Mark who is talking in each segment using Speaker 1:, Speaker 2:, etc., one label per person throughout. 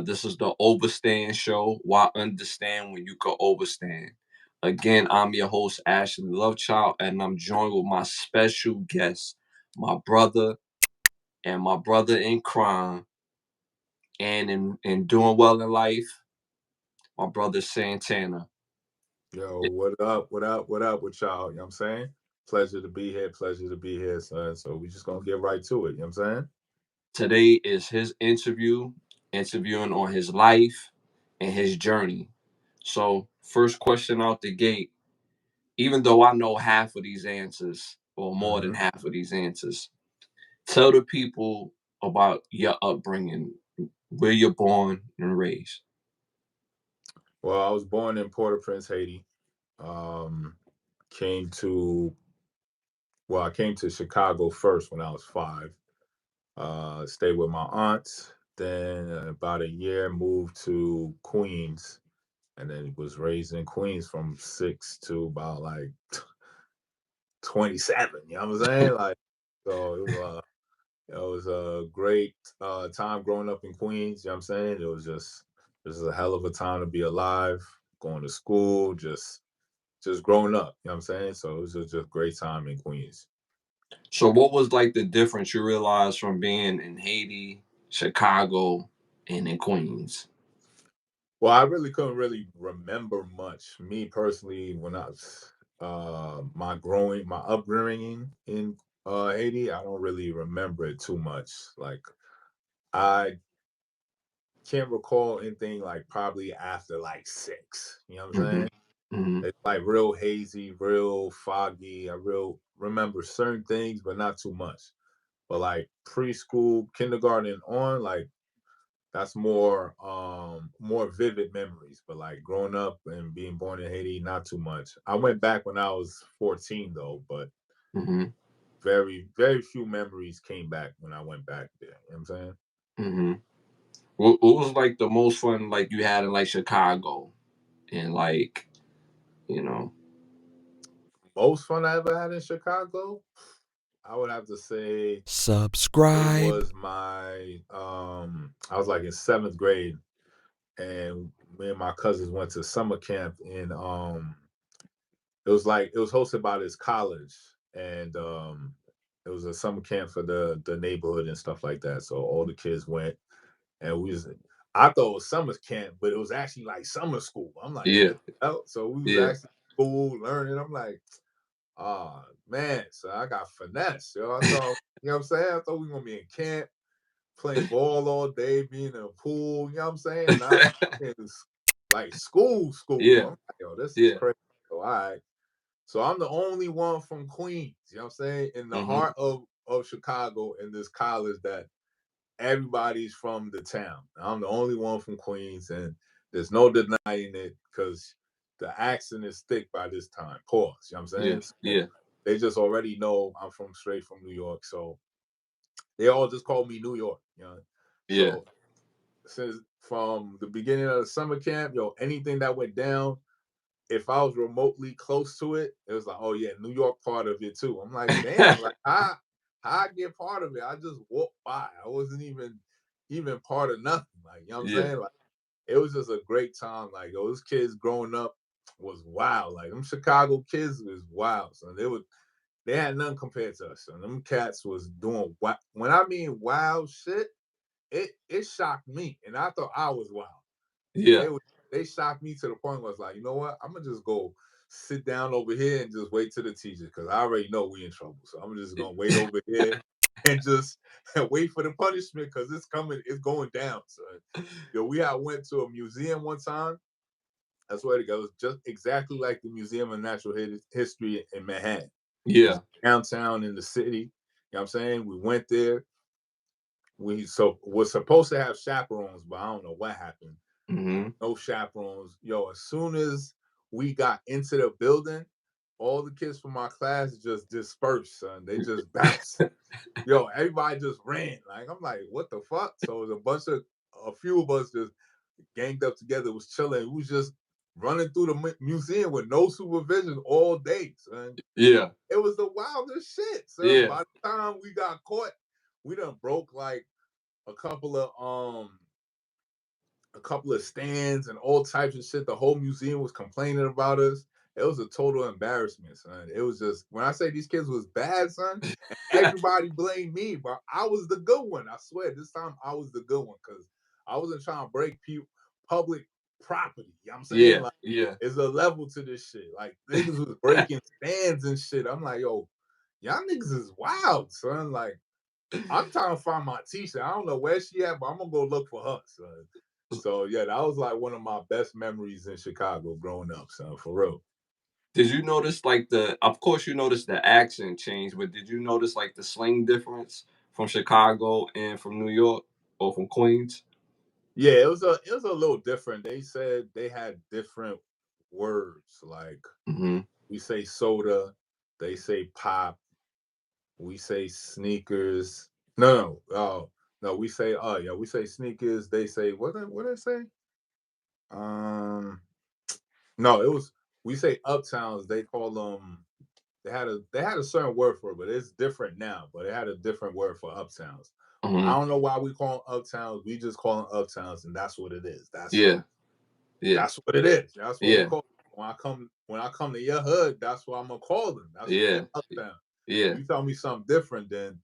Speaker 1: This is the Overstand show. Why understand when you can overstand? Again, I'm your host, Ashley Lovechild, and I'm joined with my special guest, my brother and my brother in crime, and in doing well in life, my brother Santana.
Speaker 2: Yo, what up? What up? What up with y'all? You know what I'm saying? Pleasure to be here. Pleasure to be here, son. So we just gonna get right to it. You know what I'm saying?
Speaker 1: Today is his interviewing on his life and his journey. So, first question out the gate, even though I know half of these answers, or more than
Speaker 2: hmm
Speaker 1: half of these answers, tell the people about your upbringing, where you're born and raised.
Speaker 2: Well, I was born in Port-au-Prince, Haiti. Um, came to I came to Chicago first when I was 5. Stayed with my aunts. Then about a year, moved to Queens, and then was raised in Queens from 6 to about like 27. You know what I'm saying? Like, so it was a great time growing up in Queens. You know what I'm saying? This is a hell of a time to be alive, going to school, just growing up. You know what I'm saying? So it was just a great time in Queens.
Speaker 1: So, what was like the difference you realized from being in Haiti, Chicago, and in Queens?
Speaker 2: Well, I really couldn't really remember much. Me personally, when I was my upbringing in Haiti, I don't really remember it too much. Like I can't recall anything like probably after like 6. You know what I'm
Speaker 1: hmm
Speaker 2: saying?
Speaker 1: hmm
Speaker 2: It's like real hazy, real foggy. I real remember certain things, but not too much. But like preschool, kindergarten on, like that's more vivid memories. But like growing up and being born in Haiti, not too much. I went back when I was 14 though, but
Speaker 1: hmm
Speaker 2: very, very few memories came back when I went back there. You know what I'm saying?
Speaker 1: hmm what was like the most fun like you had in like Chicago and like you know?
Speaker 2: Most fun I ever had in Chicago, I would have to say it
Speaker 3: Subscribe.
Speaker 2: was I was like in 7th grade, and me and my cousins went to summer camp in it was hosted by this college, and it was a summer camp for the neighborhood and stuff like that. So all the kids went, and I thought it was summer camp, but it was actually like summer school. I'm like,
Speaker 1: Yeah,
Speaker 2: what the hell? So we was
Speaker 1: yeah.
Speaker 2: actually in school learning. I'm like, oh man, so I got finesse. Yo, I thought, you know what I'm saying? I thought we were gonna be in camp, playing ball all day, being in a pool, you know what I'm saying? Now it's like school. I'm
Speaker 1: Yeah,
Speaker 2: like, yo, this is
Speaker 1: yeah.
Speaker 2: crazy. So all right. So I'm the only one from Queens, you know what I'm saying? In the
Speaker 1: Mhm.
Speaker 2: heart of Chicago in this college that everybody's from the town. I'm the only one from Queens, and there's no denying it because the accent is thick by this time. Pause. You know what I'm
Speaker 1: Yeah,
Speaker 2: saying? So
Speaker 1: yeah,
Speaker 2: they just already know I'm from straight from New York. So they all just call me New York, you know.
Speaker 1: yeah.
Speaker 2: So since from the beginning of the summer camp, anything that went down, if I was remotely close to it, it was like, oh yeah, New York part of it too. I'm like, damn, like how I get part of it? I just walked by. I wasn't even part of nothing. Like, you know what I'm
Speaker 1: Yeah.
Speaker 2: saying? Like it was just a great time. Like those kids growing up was wild. Like them Chicago kids was wild. So they had none compared to us. So them cats was doing when I mean wild shit, it shocked me. And I thought I was wild. And
Speaker 1: Yeah.
Speaker 2: they shocked me to the point where I was like, you know what? I'm gonna just go sit down over here and just wait till the teacher because I already know we in trouble. So I'm just gonna wait over here and just wait for the punishment because it's coming, it's going down. So we had went to a museum one time. I swear to God, it was just exactly like the Museum of Natural History in Manhattan. It's
Speaker 1: Yeah.
Speaker 2: downtown in the city. You know what I'm saying? We went there. We was supposed to have chaperones, but I don't know what happened.
Speaker 1: Mhm.
Speaker 2: No chaperones. Yo, as soon as we got into the building, all the kids from our class just dispersed, son. They just bounced. Yo, everybody just ran. Like, I'm like, what the fuck? So it was a few of us just ganged up together, was chilling. We was just running through the museum with no supervision all day, son.
Speaker 1: Yeah.
Speaker 2: It was the wildest shit, son.
Speaker 1: Yeah.
Speaker 2: By the time we got caught, we done broke like a couple of a couple of stands and all types of shit. The whole museum was complaining about us. It was a total embarrassment, son. It was just, when I say these kids was bad, son, everybody blamed me, but I was the good one. I swear, this time I was the good one because I wasn't trying to break public property. You know what I'm saying?
Speaker 1: Yeah,
Speaker 2: Like,
Speaker 1: yeah.
Speaker 2: there's a level to this shit. Like, niggas was breaking stands and shit. I'm like, yo, y'all niggas is wild, son. Like, I'm trying to find my teacher. I don't know where she at, but I'm gonna go look for her, son. So yeah, that was like one of my best memories in Chicago growing up, son, for real.
Speaker 1: Did you notice like of course you noticed the accent change, but did you notice like the slang difference from Chicago and from New York or from Queens?
Speaker 2: Yeah, it was a little different. They said they had different words. Like,
Speaker 1: Mm-hmm.
Speaker 2: we say soda, they say pop, we say sneakers. No, we say yeah, we say sneakers. They say what they say? Um, no, it was, we say uptowns. They call them. They had a certain word for it, but it's different now. But it had a different word for uptowns. I
Speaker 1: Mm-hmm.
Speaker 2: don't know why we call them uptowns. We just call them uptowns, and that's what it is.
Speaker 1: Yeah, yeah,
Speaker 2: That's what it is. That's what we
Speaker 1: yeah,
Speaker 2: call it. When I come to your hood, that's what I'm gonna call them. That's what they
Speaker 1: yeah,
Speaker 2: uptown.
Speaker 1: yeah,
Speaker 2: You tell me something different, then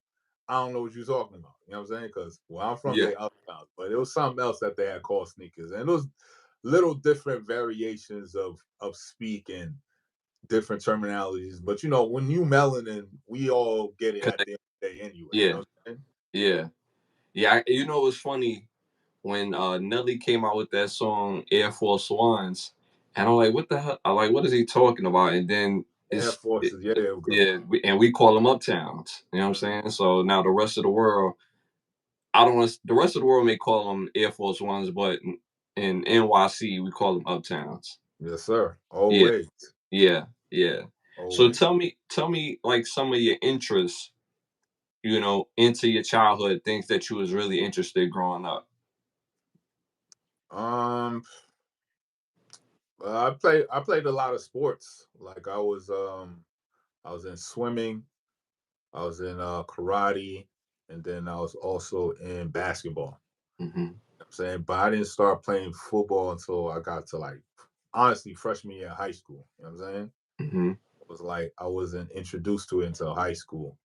Speaker 2: I don't know what you're talking about. You know what I'm saying? Because where I'm from,
Speaker 1: yeah.
Speaker 2: they uptown, but it was something else that they had called sneakers, and it was little different variations of speak and different terminologies. But you know, when you melanin, we all get it at
Speaker 1: Connect.
Speaker 2: the end of the day anyway. You know
Speaker 1: Yeah,
Speaker 2: what I'm saying?
Speaker 1: yeah, yeah. You know, it was funny when Nelly came out with that song Air Force Ones, and I'm like, what the hell? I'm like, what is he talking about? And then
Speaker 2: Air Forces, yeah, there we go.
Speaker 1: yeah, and we call them uptowns. You know what I'm
Speaker 2: Mhm.
Speaker 1: saying? So now the rest of the world, I don't want the rest of the world may call them Air Force Ones, but in NYC we call them uptowns.
Speaker 2: Yes, sir.
Speaker 1: Yeah,
Speaker 2: Always,
Speaker 1: yeah, yeah. So
Speaker 2: always.
Speaker 1: tell me like some of your interests, into your childhood, things that you was really interested growing up.
Speaker 2: Um, I played a lot of sports. Like, I was in swimming, I was in karate, and then I was also in basketball.
Speaker 1: Hmm.
Speaker 2: You know what I'm saying, but I didn't start playing football until I got to, like, honestly, freshman year of high school. You know what I'm saying?
Speaker 1: Hmm.
Speaker 2: It was like I wasn't introduced to it until high school.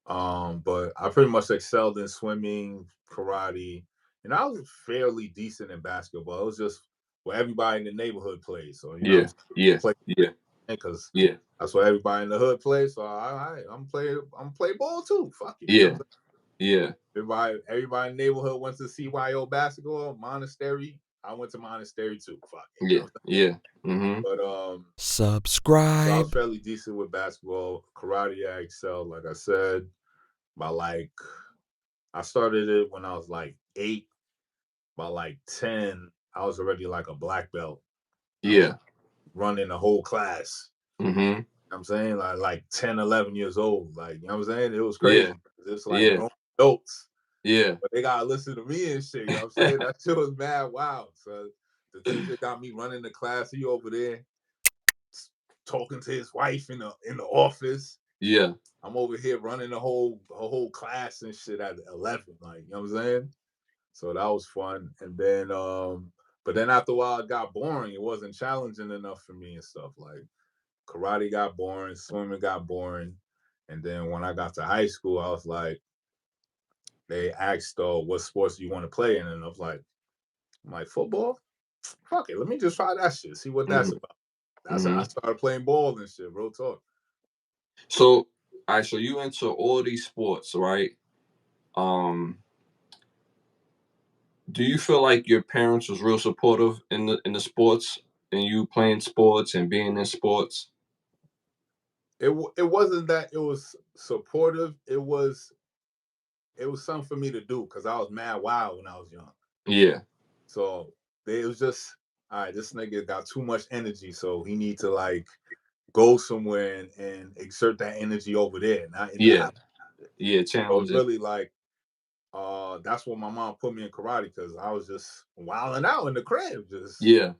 Speaker 2: But I pretty much excelled in swimming, karate, and I was fairly decent in basketball. It was just what everybody in the neighborhood plays. So, you know what I'm
Speaker 1: Yeah,
Speaker 2: saying?
Speaker 1: yeah,
Speaker 2: Play
Speaker 1: yeah,
Speaker 2: because
Speaker 1: yeah,
Speaker 2: that's what everybody in the hood plays. So I'm play ball too. Fuck it. You know what I'm
Speaker 1: yeah,
Speaker 2: saying?
Speaker 1: yeah,
Speaker 2: Everybody in the neighborhood went to CYO basketball, Monastery. I went to Monastery too. Fuck it. You know
Speaker 1: yeah,
Speaker 2: what I'm
Speaker 1: yeah. Hmm.
Speaker 2: saying? But so I was
Speaker 3: Subscribe.
Speaker 2: fairly decent with basketball. Karate, I excelled, like I said. By like I started it when I was like 8. By like 10, I was already like a black belt. I was
Speaker 1: Yeah.
Speaker 2: running the whole class.
Speaker 1: Hmm.
Speaker 2: You know what I'm saying, like 10, 11 years old. Like, you know what I'm saying? It was
Speaker 1: Yeah,
Speaker 2: crazy. It's like
Speaker 1: yeah,
Speaker 2: grown adults,
Speaker 1: yeah,
Speaker 2: but they gotta listen to me and shit. You know what I'm saying? That shit was mad wild. So the teacher got me running the class. He over there talking to his wife in the office.
Speaker 1: yeah.
Speaker 2: I'm over here running the whole class and shit at 11. Like, you know what I'm saying? So that was fun. And then but then after a while it got boring. It wasn't challenging enough for me and stuff. Like, karate got boring, swimming got boring. And then when I got to high school, I was like, they asked, what sports do you want to play in? And I'm like, football? Fuck it. Let me just try that shit. See what that's
Speaker 1: Hmm.
Speaker 2: about. That's how I
Speaker 1: Hmm.
Speaker 2: started playing ball and shit, real talk.
Speaker 1: So, all right. So you into all these sports, right? Um, do you feel like your parents was real supportive in the sports and you playing sports and being in sports?
Speaker 2: It wasn't that it was supportive. It was something for me to do because I was mad wild when I was young.
Speaker 1: Yeah,
Speaker 2: So it was just, all right, this nigga got too much energy, so he need to like go somewhere and exert that energy over there, not in the
Speaker 1: yeah,
Speaker 2: house.
Speaker 1: yeah.
Speaker 2: So it's
Speaker 1: Challenges.
Speaker 2: really like, that's what my mom put me in karate because I was just wilding out in the crib, just
Speaker 1: Yeah,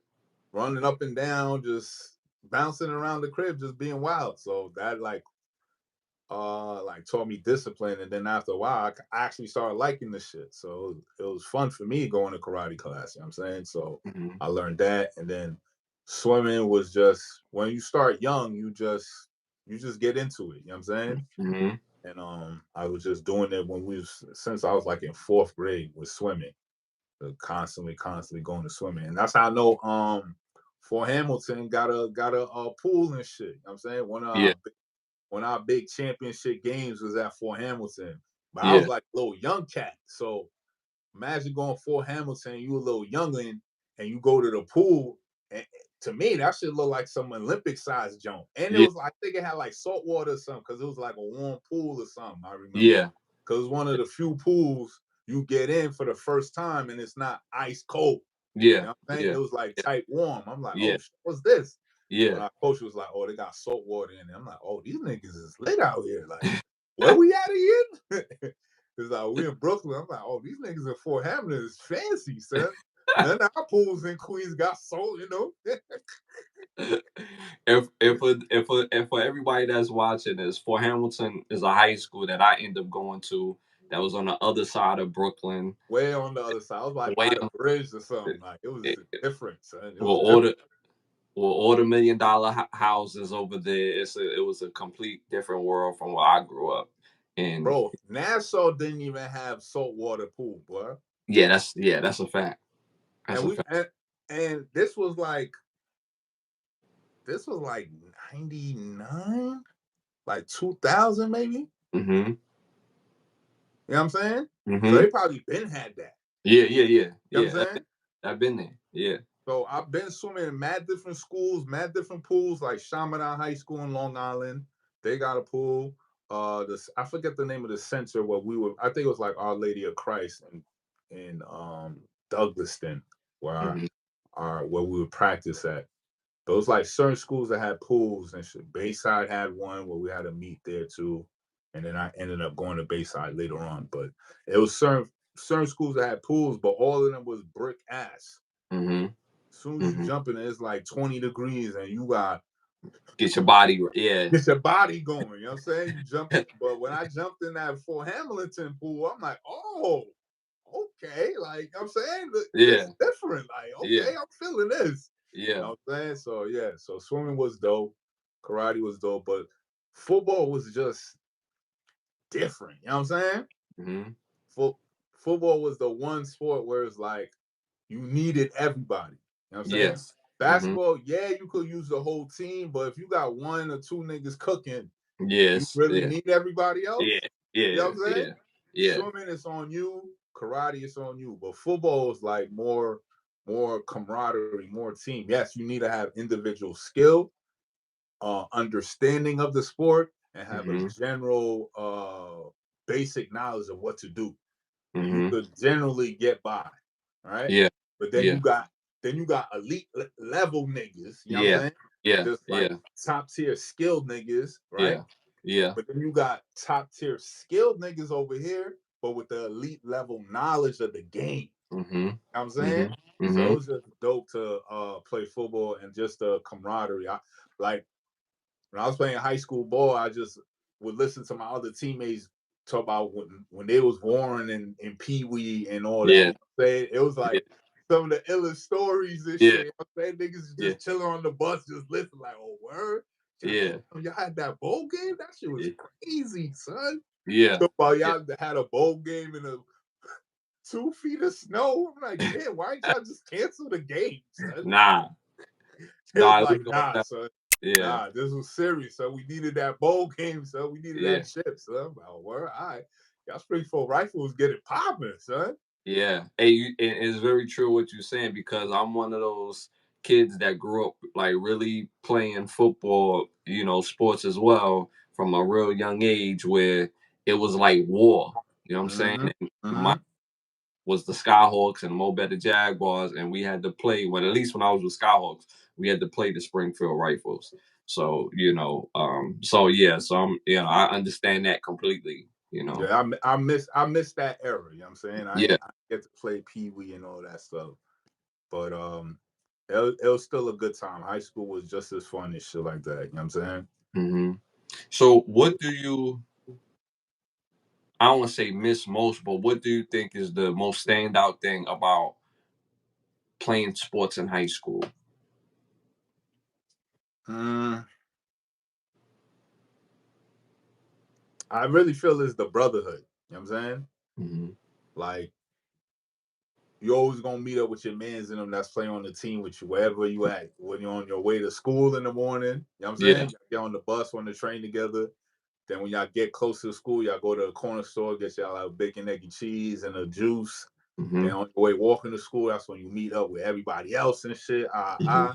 Speaker 2: running up and down, just bouncing around the crib, just being wild. So that like like taught me discipline, and then after a while I actually started liking the shit. So it was fun for me going to karate class, you know what I'm saying? So
Speaker 1: Mhm.
Speaker 2: I learned that, and then swimming was just, when you start young, you just get into it, you know what I'm saying?
Speaker 1: Mhm.
Speaker 2: And I was just doing it since I was like in 4th grade with swimming, constantly going to swimming. And that's how I know Fort Hamilton got a pool and shit, you know what I'm saying?
Speaker 1: Yeah.
Speaker 2: When our big championship games was at Fort Hamilton. But I was
Speaker 1: Yeah.
Speaker 2: like a little young cat. So imagine going Fort Hamilton, you a little youngin', and you go to the pool. And to me, that should look like some Olympic sized jump. And it
Speaker 1: Yeah.
Speaker 2: was like, I think it had like salt water or something, because it was like a warm pool or something, I remember.
Speaker 1: Yeah.
Speaker 2: Because it's one of the few pools you get in for the first time and it's not ice cold. You
Speaker 1: Yeah.
Speaker 2: know what I'm saying?
Speaker 1: Yeah.
Speaker 2: It was like tight warm. I'm like, oh,
Speaker 1: Yeah.
Speaker 2: what's this? When
Speaker 1: Yeah.
Speaker 2: our coach was like, oh, they got salt water in it. I'm like, oh, these niggas is lit out here. Like, where we at again? It's like, we in Brooklyn. I'm like, oh, these niggas in Fort Hamilton is fancy, son. None of our pools in Queens got salt, you know?
Speaker 1: If for everybody that's watching this, Fort Hamilton is a high school that I ended up going to that was on the other side of Brooklyn.
Speaker 2: Way on the other side. I was like
Speaker 1: Way
Speaker 2: by the
Speaker 1: on
Speaker 2: bridge or something. Like, it was
Speaker 1: it,
Speaker 2: different, son. It
Speaker 1: with
Speaker 2: was
Speaker 1: all
Speaker 2: different.
Speaker 1: the $2 million houses over there. It was a complete different world from where I grew up. And
Speaker 2: Bro, Nassau didn't even have saltwater pool, boy.
Speaker 1: that's a fact. That's
Speaker 2: And
Speaker 1: a
Speaker 2: we
Speaker 1: fact.
Speaker 2: and this was like 99, like 2000 maybe.
Speaker 1: Mm-hmm.
Speaker 2: You know what I'm saying? So
Speaker 1: Mm-hmm.
Speaker 2: they probably been had that.
Speaker 1: Yeah, yeah, yeah,
Speaker 2: You know
Speaker 1: yeah.
Speaker 2: what I'm saying?
Speaker 1: I've been there. Yeah.
Speaker 2: So I've been swimming in mad different schools, mad different pools, like Chaminade High School in Long Island. They got a pool. This, I forget the name of the center where we were. I think it was like Our Lady of Christ in Douglaston, where
Speaker 1: Mm-hmm.
Speaker 2: where we would practice at. Those like certain schools that had pools and shit. Bayside had one where we had to meet there too, and then I ended up going to Bayside later on. But it was certain schools that had pools, but all of them was brick ass.
Speaker 1: Mm-hmm.
Speaker 2: As soon as you
Speaker 1: Mm-hmm.
Speaker 2: jump in, it's like 20 degrees, and you got
Speaker 1: Get your body. Yeah.
Speaker 2: get your body going. You know what I'm saying? You jump, but when I jumped in that Fort Hamilton pool, I'm like, oh, okay. Like, you know what I'm saying,
Speaker 1: Yeah.
Speaker 2: it's different. Like,
Speaker 1: Yeah.
Speaker 2: okay, I'm feeling this. You
Speaker 1: Yeah.
Speaker 2: know what I'm saying? So yeah, so swimming was dope, karate was dope, but football was just different. You know what I'm saying?
Speaker 1: Mm-hmm.
Speaker 2: Fo- Football was the one sport where it's like you needed everybody. You know what I'm saying?
Speaker 1: Yes. Mm-hmm.
Speaker 2: Basketball, yeah, you could use the whole team, but if you got one or two niggas cooking, do you
Speaker 1: Yes.
Speaker 2: really
Speaker 1: Yeah.
Speaker 2: need everybody
Speaker 1: Yeah.
Speaker 2: else? You know
Speaker 1: Yeah.
Speaker 2: what I'm saying?
Speaker 1: Yeah. Yeah.
Speaker 2: Swimming is on you, karate is on you, but football is like more camaraderie, more team. Yes, you need to have individual skill, understanding of the sport, and have a
Speaker 1: Mm-hmm.
Speaker 2: general basic knowledge of what to do, and you
Speaker 1: Mm-hmm.
Speaker 2: could generally get by, right?
Speaker 1: Yeah.
Speaker 2: But
Speaker 1: Yeah.
Speaker 2: then you got elite level niggas, you know what I'm
Speaker 1: Yeah.
Speaker 2: saying?
Speaker 1: Yeah.
Speaker 2: Just like
Speaker 1: Yeah.
Speaker 2: top tier skilled niggas, right?
Speaker 1: Yeah. Yeah.
Speaker 2: But then you got top tier skilled niggas over here, but with the elite level knowledge of the game.
Speaker 1: Mm-hmm.
Speaker 2: You know what I'm saying?
Speaker 1: Mm-hmm.
Speaker 2: So it
Speaker 1: Mm-hmm.
Speaker 2: was just dope to play football and just the camaraderie. Like when I was playing high school ball, I just would listen to my other teammates talk about when they was Warren and Pee Wee and all that.
Speaker 1: Yeah.
Speaker 2: You know what I'm saying? It was
Speaker 1: Yeah.
Speaker 2: like some of the illest stories and
Speaker 1: Yeah.
Speaker 2: shit. You know what I'm saying? Niggas
Speaker 1: Yeah.
Speaker 2: just chilling on the bus, just listening, like, oh, word?
Speaker 1: Yeah.
Speaker 2: Y'all had that bowl game? That shit was
Speaker 1: Yeah.
Speaker 2: crazy, son.
Speaker 1: Yeah.
Speaker 2: So about
Speaker 1: Yeah.
Speaker 2: y'all that had a bowl game in a 2 feet of snow. I'm like, damn, why ain't y'all just cancel the game, son?
Speaker 1: Nah.
Speaker 2: It was
Speaker 1: Nah. It was
Speaker 2: like,
Speaker 1: going
Speaker 2: nah,
Speaker 1: down.
Speaker 2: son.
Speaker 1: Yeah.
Speaker 2: Nah, this was serious. So we needed that bowl game, son. We needed
Speaker 1: Yeah.
Speaker 2: that chip, son. I'm like, oh, word, all right. Y'all Springfield Rifles get it popping, son.
Speaker 1: Yeah. Hey, it's very true what you're saying because I'm one of those kids that grew up like really playing football, sports as well from a real young age where it was like war. You know what I'm saying?
Speaker 2: Mm-hmm.
Speaker 1: And my
Speaker 2: Mm-hmm.
Speaker 1: was the Skyhawks and Mo Better Jaguars, and we had to play. When at least when I was with Skyhawks, we had to play the Springfield Rifles. So so yeah, so I understand that completely.
Speaker 2: Yeah, I miss that era. You know what I'm saying?
Speaker 1: Yeah.
Speaker 2: I get to play Pee Wee and all that stuff. But it was still a good time. High school was just as fun and shit like that. You know what I'm saying?
Speaker 1: Hmm. So what do you, I don't want to say miss most, but what do you think is the most standout thing about playing sports in high school?
Speaker 2: Mm, I really feel it's the brotherhood. You know what I'm saying?
Speaker 1: Hmm.
Speaker 2: Like, you always gonna meet up with your mans in them that's playing on the team with you wherever you at. When you're on your way to school in the morning, you know what I'm
Speaker 1: Yeah.
Speaker 2: saying? You get on the bus, on the train together. Then when y'all get close to school, y'all go to the corner store, get y'all a bacon, egg, and cheese and a juice.
Speaker 1: Hmm.
Speaker 2: Then on your way walking to school, that's when you meet up with everybody else and shit.
Speaker 1: Hmm.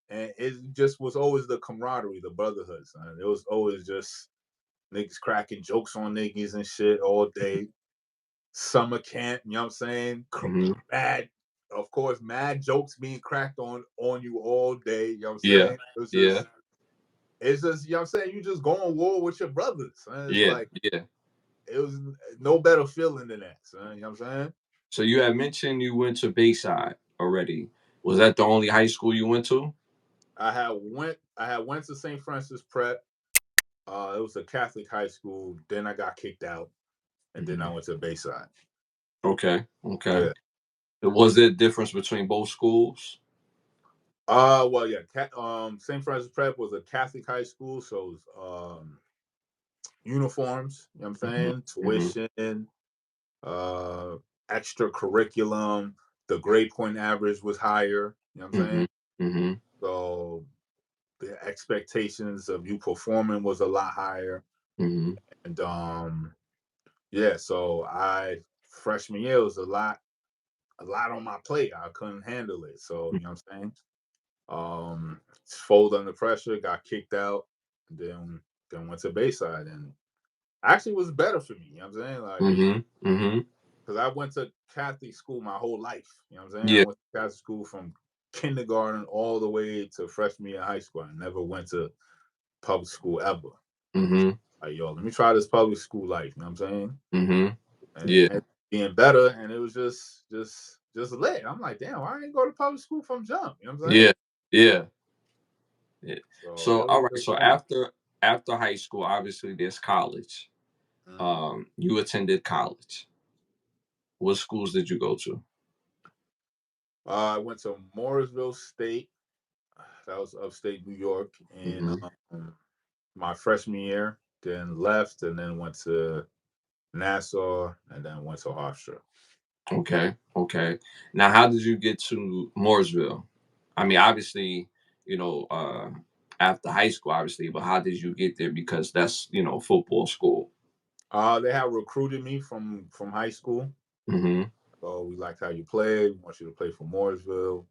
Speaker 2: And it just was always the camaraderie, the brotherhood, son. It was always just niggas cracking jokes on niggas and shit all day. Summer camp, you know what I'm saying?
Speaker 1: Hmm.
Speaker 2: Mad, of course, mad jokes being cracked on you all day, you know what I'm
Speaker 1: Yeah.
Speaker 2: saying?
Speaker 1: Yeah.
Speaker 2: It's just, you know what I'm saying? You just go on war with your brothers. Son. It's
Speaker 1: Yeah.
Speaker 2: like,
Speaker 1: Yeah.
Speaker 2: it was no better feeling than that, son. You know what I'm saying?
Speaker 1: So you had mentioned you went to Bayside already. Was that the only high school you went to?
Speaker 2: I had went to St. Francis Prep. It was a Catholic high school. Then I got kicked out, and then I
Speaker 1: Hmm.
Speaker 2: went to Bayside.
Speaker 1: Okay. Okay.
Speaker 2: Yeah.
Speaker 1: Was there a difference between both schools?
Speaker 2: Well, yeah. St. Francis Prep was a Catholic high school, so it was, uniforms. You know what I'm
Speaker 1: Hmm.
Speaker 2: saying?
Speaker 1: Hmm.
Speaker 2: Tuition, uh, extra curriculum. The grade point average was higher. You know what I'm
Speaker 1: Hmm.
Speaker 2: saying?
Speaker 1: Hmm.
Speaker 2: So the expectations of you performing was a lot higher.
Speaker 1: Hmm.
Speaker 2: And yeah, so I freshman year was a lot on my plate. I couldn't handle it. So, you know what I'm saying? Fold under pressure, got kicked out, then went to Bayside and actually was better for me, you know what I'm saying? Like,
Speaker 1: Hmm. Hmm.
Speaker 2: because I went to Catholic school my whole life. You know what I'm saying? I
Speaker 1: Yeah.
Speaker 2: went to Catholic school from kindergarten all the way to freshman year of high school. I never went to public school ever. And
Speaker 1: Hmm.
Speaker 2: like, yo, let me try this public school life. You know what I'm saying?
Speaker 1: Hmm.
Speaker 2: And
Speaker 1: Yeah.
Speaker 2: it being better, and it was just lit. I'm like, damn, I ain't go to public school from jump. You know what I'm saying?
Speaker 1: Yeah. Yeah. Yeah.
Speaker 2: So
Speaker 1: So all right.
Speaker 2: it was
Speaker 1: So
Speaker 2: fun.
Speaker 1: after high school, obviously there's college.
Speaker 2: Mm.
Speaker 1: You attended college. What schools did you go to?
Speaker 2: I went to Morrisville State. That was upstate New York, in
Speaker 1: Hmm.
Speaker 2: my freshman year. Then left, and then went to Nassau, and then went to Hofstra.
Speaker 1: Okay. Okay. Now, how did you get to Mooresville? I mean, obviously, you know, after high school, obviously, but how did you get there? Because that's, football school.
Speaker 2: They had recruited me from high school.
Speaker 1: Hmm.
Speaker 2: Oh, we liked how you play. We want you to play for Mooresville.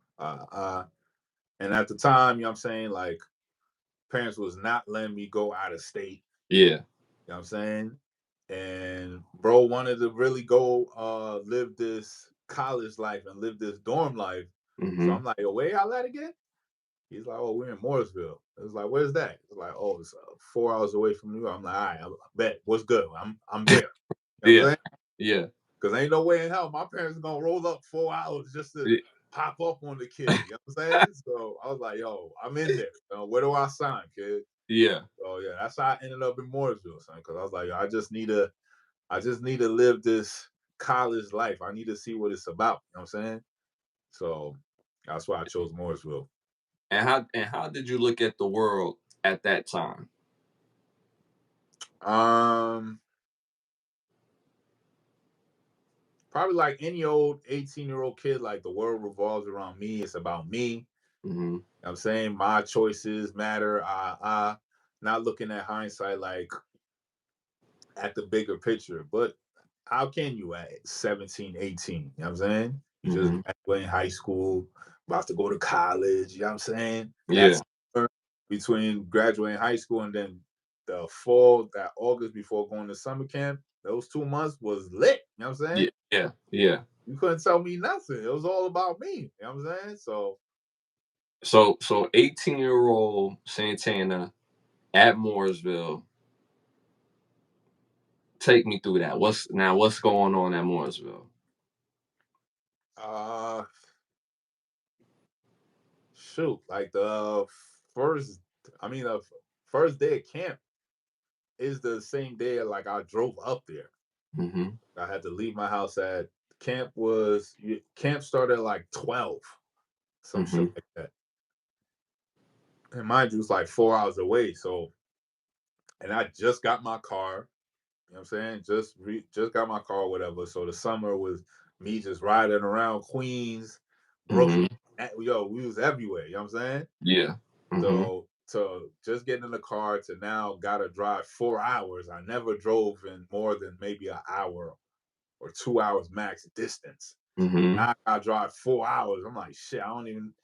Speaker 2: And at the time, you know what I'm saying, like, parents was not letting me go out of state.
Speaker 1: Yeah.
Speaker 2: You know what I'm saying? And bro wanted to really go live this college life and live this dorm life. So
Speaker 1: Hmm.
Speaker 2: I'm like, yo, where y'all at again? He's like, oh, we're in Mooresville. It was like, where's that? It's like, oh, it's 4 hours away from New York. I'm like, all right, I bet. What's good? I'm there. You know what I'm
Speaker 1: Yeah.
Speaker 2: saying?
Speaker 1: Yeah.
Speaker 2: Because ain't no way in hell my parents are gonna roll up 4 hours just to pop up on the kid. You know what I'm saying? So I was like, yo, I'm in there. Where do I sign, kid?
Speaker 1: Yeah.
Speaker 2: So yeah, that's how I ended up in Mooresville, son. Because I was like, yo, I just need to live this college life. I need to see what it's about. You know what I'm saying? So that's why I chose Mooresville.
Speaker 1: And how did you look at the world at that time?
Speaker 2: Um, Probably like any old 18-year-old kid, like the world revolves around me. It's about me. You know
Speaker 1: Hmm.
Speaker 2: what I'm saying? My choices matter. Not looking at hindsight like at the bigger picture. But how can you at 17, 18? You know what I'm saying? You just
Speaker 1: Hmm.
Speaker 2: graduating high school, about to go to college. You know what I'm saying?
Speaker 1: Yeah.
Speaker 2: That's between graduating high school and then the fall, that August before going to summer camp. Those 2 months was lit. You know what I'm saying?
Speaker 1: Yeah. Yeah. Yeah.
Speaker 2: You couldn't tell me nothing. It was all about me. You know what I'm saying? So
Speaker 1: So 18-year-old Santana at Mooresville. Take me through that. What's going on at Mooresville?
Speaker 2: uh shoot, like the first I mean the first day of camp, is the same day like I drove up there.
Speaker 1: Mm-hmm.
Speaker 2: I had to leave my house at camp started at like 12, some
Speaker 1: Mm-hmm.
Speaker 2: shit like that. And mind you, it's like 4 hours away. So, and I just got my car. You know what I'm saying? Just got my car, whatever. So the summer was me just riding around Queens, Brooklyn.
Speaker 1: Mm-hmm.
Speaker 2: Yo, we was everywhere. You know what I'm saying?
Speaker 1: Yeah. Mm-hmm.
Speaker 2: So to just getting in the car to now gotta drive 4 hours. I never drove in more than maybe an hour or 2 hours max distance.
Speaker 1: Mm-hmm.
Speaker 2: I drive 4 hours. I'm like, shit, I don't even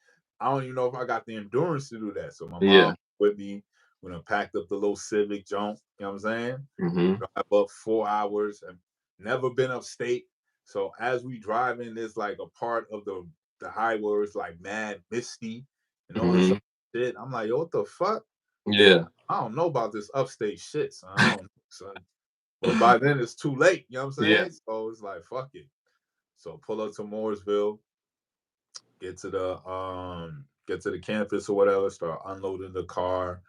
Speaker 2: know if I got the endurance to do that. So my
Speaker 1: Yeah.
Speaker 2: mom with me when I packed up the little Civic jump, you know what I'm saying?
Speaker 1: Mm-hmm.
Speaker 2: Drive up 4 hours and never been upstate. So as we driving, there's like a part of the highway where it's like mad misty and all this
Speaker 1: Mm-hmm.
Speaker 2: other shit. I'm like, yo, what the fuck?
Speaker 1: Yeah.
Speaker 2: I don't know about this upstate shit, son. I don't know, son. But by then it's too late, you know what I'm
Speaker 1: Yeah.
Speaker 2: saying? So it's like, fuck it. So pull up to Mooresville, get to the campus or whatever, start unloading the car.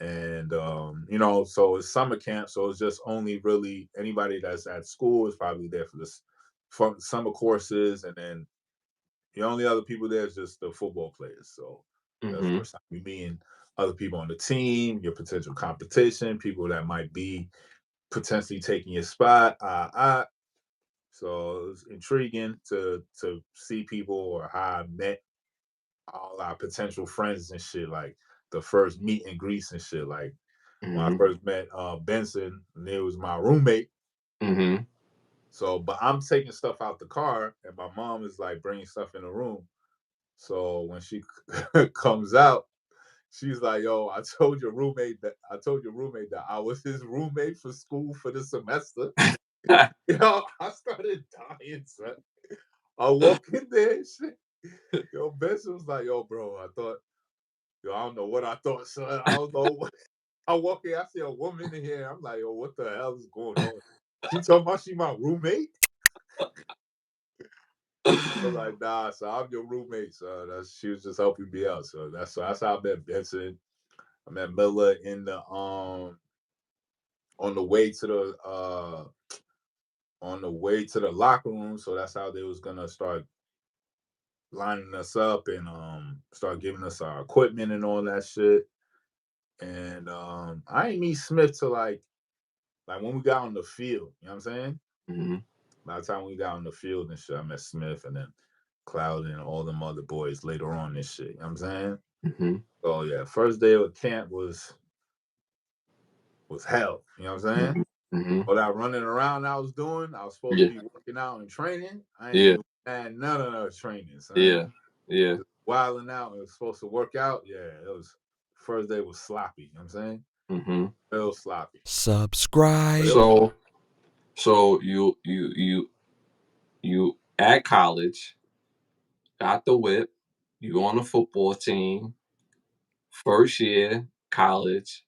Speaker 2: And so it's summer camp, so it's just only really anybody that's at school is probably there for this for summer courses, and then the only other people there is just the football players. So that's the
Speaker 1: Mm-hmm.
Speaker 2: first time we meeting other people on the team, your potential competition, people that might be potentially taking your spot. So it's intriguing to see people or how I met all our potential friends and shit, like the first meet and greets and shit. Like when I
Speaker 1: Mm-hmm.
Speaker 2: first met Benson, and it was my roommate.
Speaker 1: Mm-hmm.
Speaker 2: So, but I'm taking stuff out the car, and my mom is like bringing stuff in the room. So when she comes out, she's like, "Yo, I told your roommate that I was his roommate for school for the semester." Yo, I started dying, son. I walk in there and shit. Yo, Benson was like, "Yo, bro, I don't know what I thought, son. I don't know what." I walk in, I see a woman in here. I'm like, "Yo, what the hell is going on?" She talking about she my roommate. I was like, "Nah, so I'm your roommate." So she was just helping me out. So that's how I met Benson. I met Miller in the on the way to the locker room. So that's how they was gonna start lining us up and start giving us our equipment and all that shit. And I ain't meet Smith till like when we got on the field. You know what I'm saying?
Speaker 1: Mm-hmm.
Speaker 2: By the time we got on the field and shit, I met Smith and then Cloud and all them other boys later on this shit. You know what I'm saying?
Speaker 1: Mm-hmm.
Speaker 2: So yeah, first day of camp was hell. You know what I'm saying?
Speaker 1: Mm-hmm. Mm-hmm.
Speaker 2: All that running around I was doing, I was supposed to
Speaker 1: Yeah.
Speaker 2: be working out and training. I ain't
Speaker 1: Yeah.
Speaker 2: doing none of that training, son.
Speaker 1: Yeah. Yeah.
Speaker 2: Just wilding out. It was supposed to work out. Yeah, it was first day was sloppy. You know what I'm saying?
Speaker 1: Mm-hmm.
Speaker 2: Real sloppy. But
Speaker 3: Subscribe.
Speaker 2: it was fun.
Speaker 1: So you at college, got the whip, you on the football team, first year, college.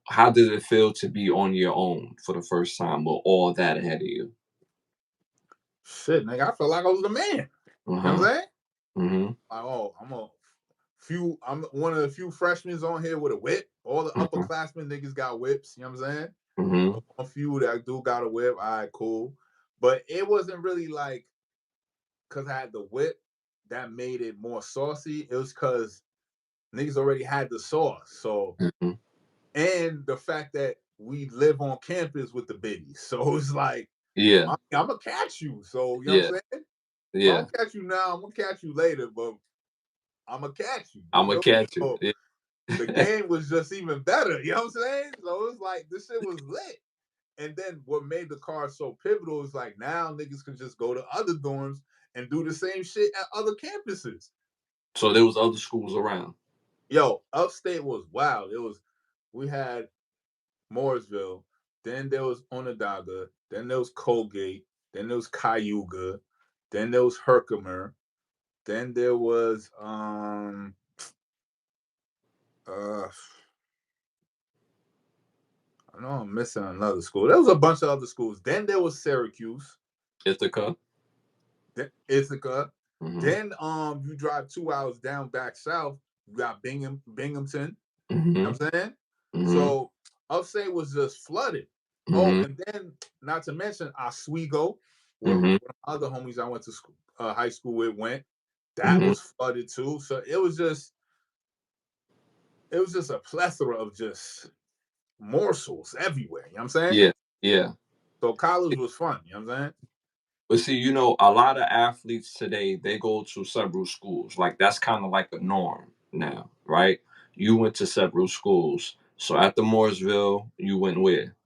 Speaker 1: How did it feel to be on your own for the first time with all that ahead of you?
Speaker 2: Shit, nigga, I felt like I was the man. You know what I'm
Speaker 1: Uh-huh.
Speaker 2: saying?
Speaker 1: Mm-hmm.
Speaker 2: Like, oh, I'm one of the few freshmen on here with a whip. All the
Speaker 1: Mm-hmm.
Speaker 2: upperclassmen niggas got whips, you know what I'm saying?
Speaker 1: Mm-hmm.
Speaker 2: A few that do got a whip, all right, cool. But it wasn't really like because I had the whip that made it more saucy. It was because niggas already had the sauce. So,
Speaker 1: Mm-hmm.
Speaker 2: and the fact that we live on campus with the biddies. So it's like,
Speaker 1: Yeah.
Speaker 2: I'm going to catch you. So, you know what
Speaker 1: Yeah.
Speaker 2: I'm saying? If I
Speaker 1: Yeah.
Speaker 2: don't catch you now, I'm going to catch you later, but I'm going to catch you. You
Speaker 1: I'ma
Speaker 2: feel me?
Speaker 1: catch you.
Speaker 2: So
Speaker 1: Yeah.
Speaker 2: the game was just even better. You know what I'm saying? So it was like, this shit was lit. And then what made the card so pivotal is like now niggas can just go to other dorms and do the same shit at other campuses.
Speaker 1: So there was other schools around.
Speaker 2: Yo, upstate was wild. We had Mooresville, then there was Onondaga, then there was Colgate, then there was Cayuga, then there was Herkimer, then there was uh I know I'm missing another school. There was a bunch of other schools. Then there was Syracuse,
Speaker 1: Ithaca.
Speaker 2: then Ithaca.
Speaker 1: Mm-hmm.
Speaker 2: Then you drive 2 hours down back south, you got Binghamton. You know
Speaker 1: Mm-hmm.
Speaker 2: what I'm saying?
Speaker 1: Mm-hmm.
Speaker 2: So Upstate was just flooded. Oh,
Speaker 1: Mm-hmm.
Speaker 2: and then not to mention Oswego, where
Speaker 1: Mm-hmm.
Speaker 2: one of the other homies I went to school, high school with went. That
Speaker 1: Mm-hmm.
Speaker 2: was flooded too. So it was just a plethora of just morsels everywhere. You know what I'm saying?
Speaker 1: Yeah. Yeah.
Speaker 2: So college was fun. You know what I'm saying?
Speaker 1: But see, you know, a lot of athletes today, they go to several schools. Like that's kind of like a norm now, right? You went to several schools. So after Mooresville, you went where?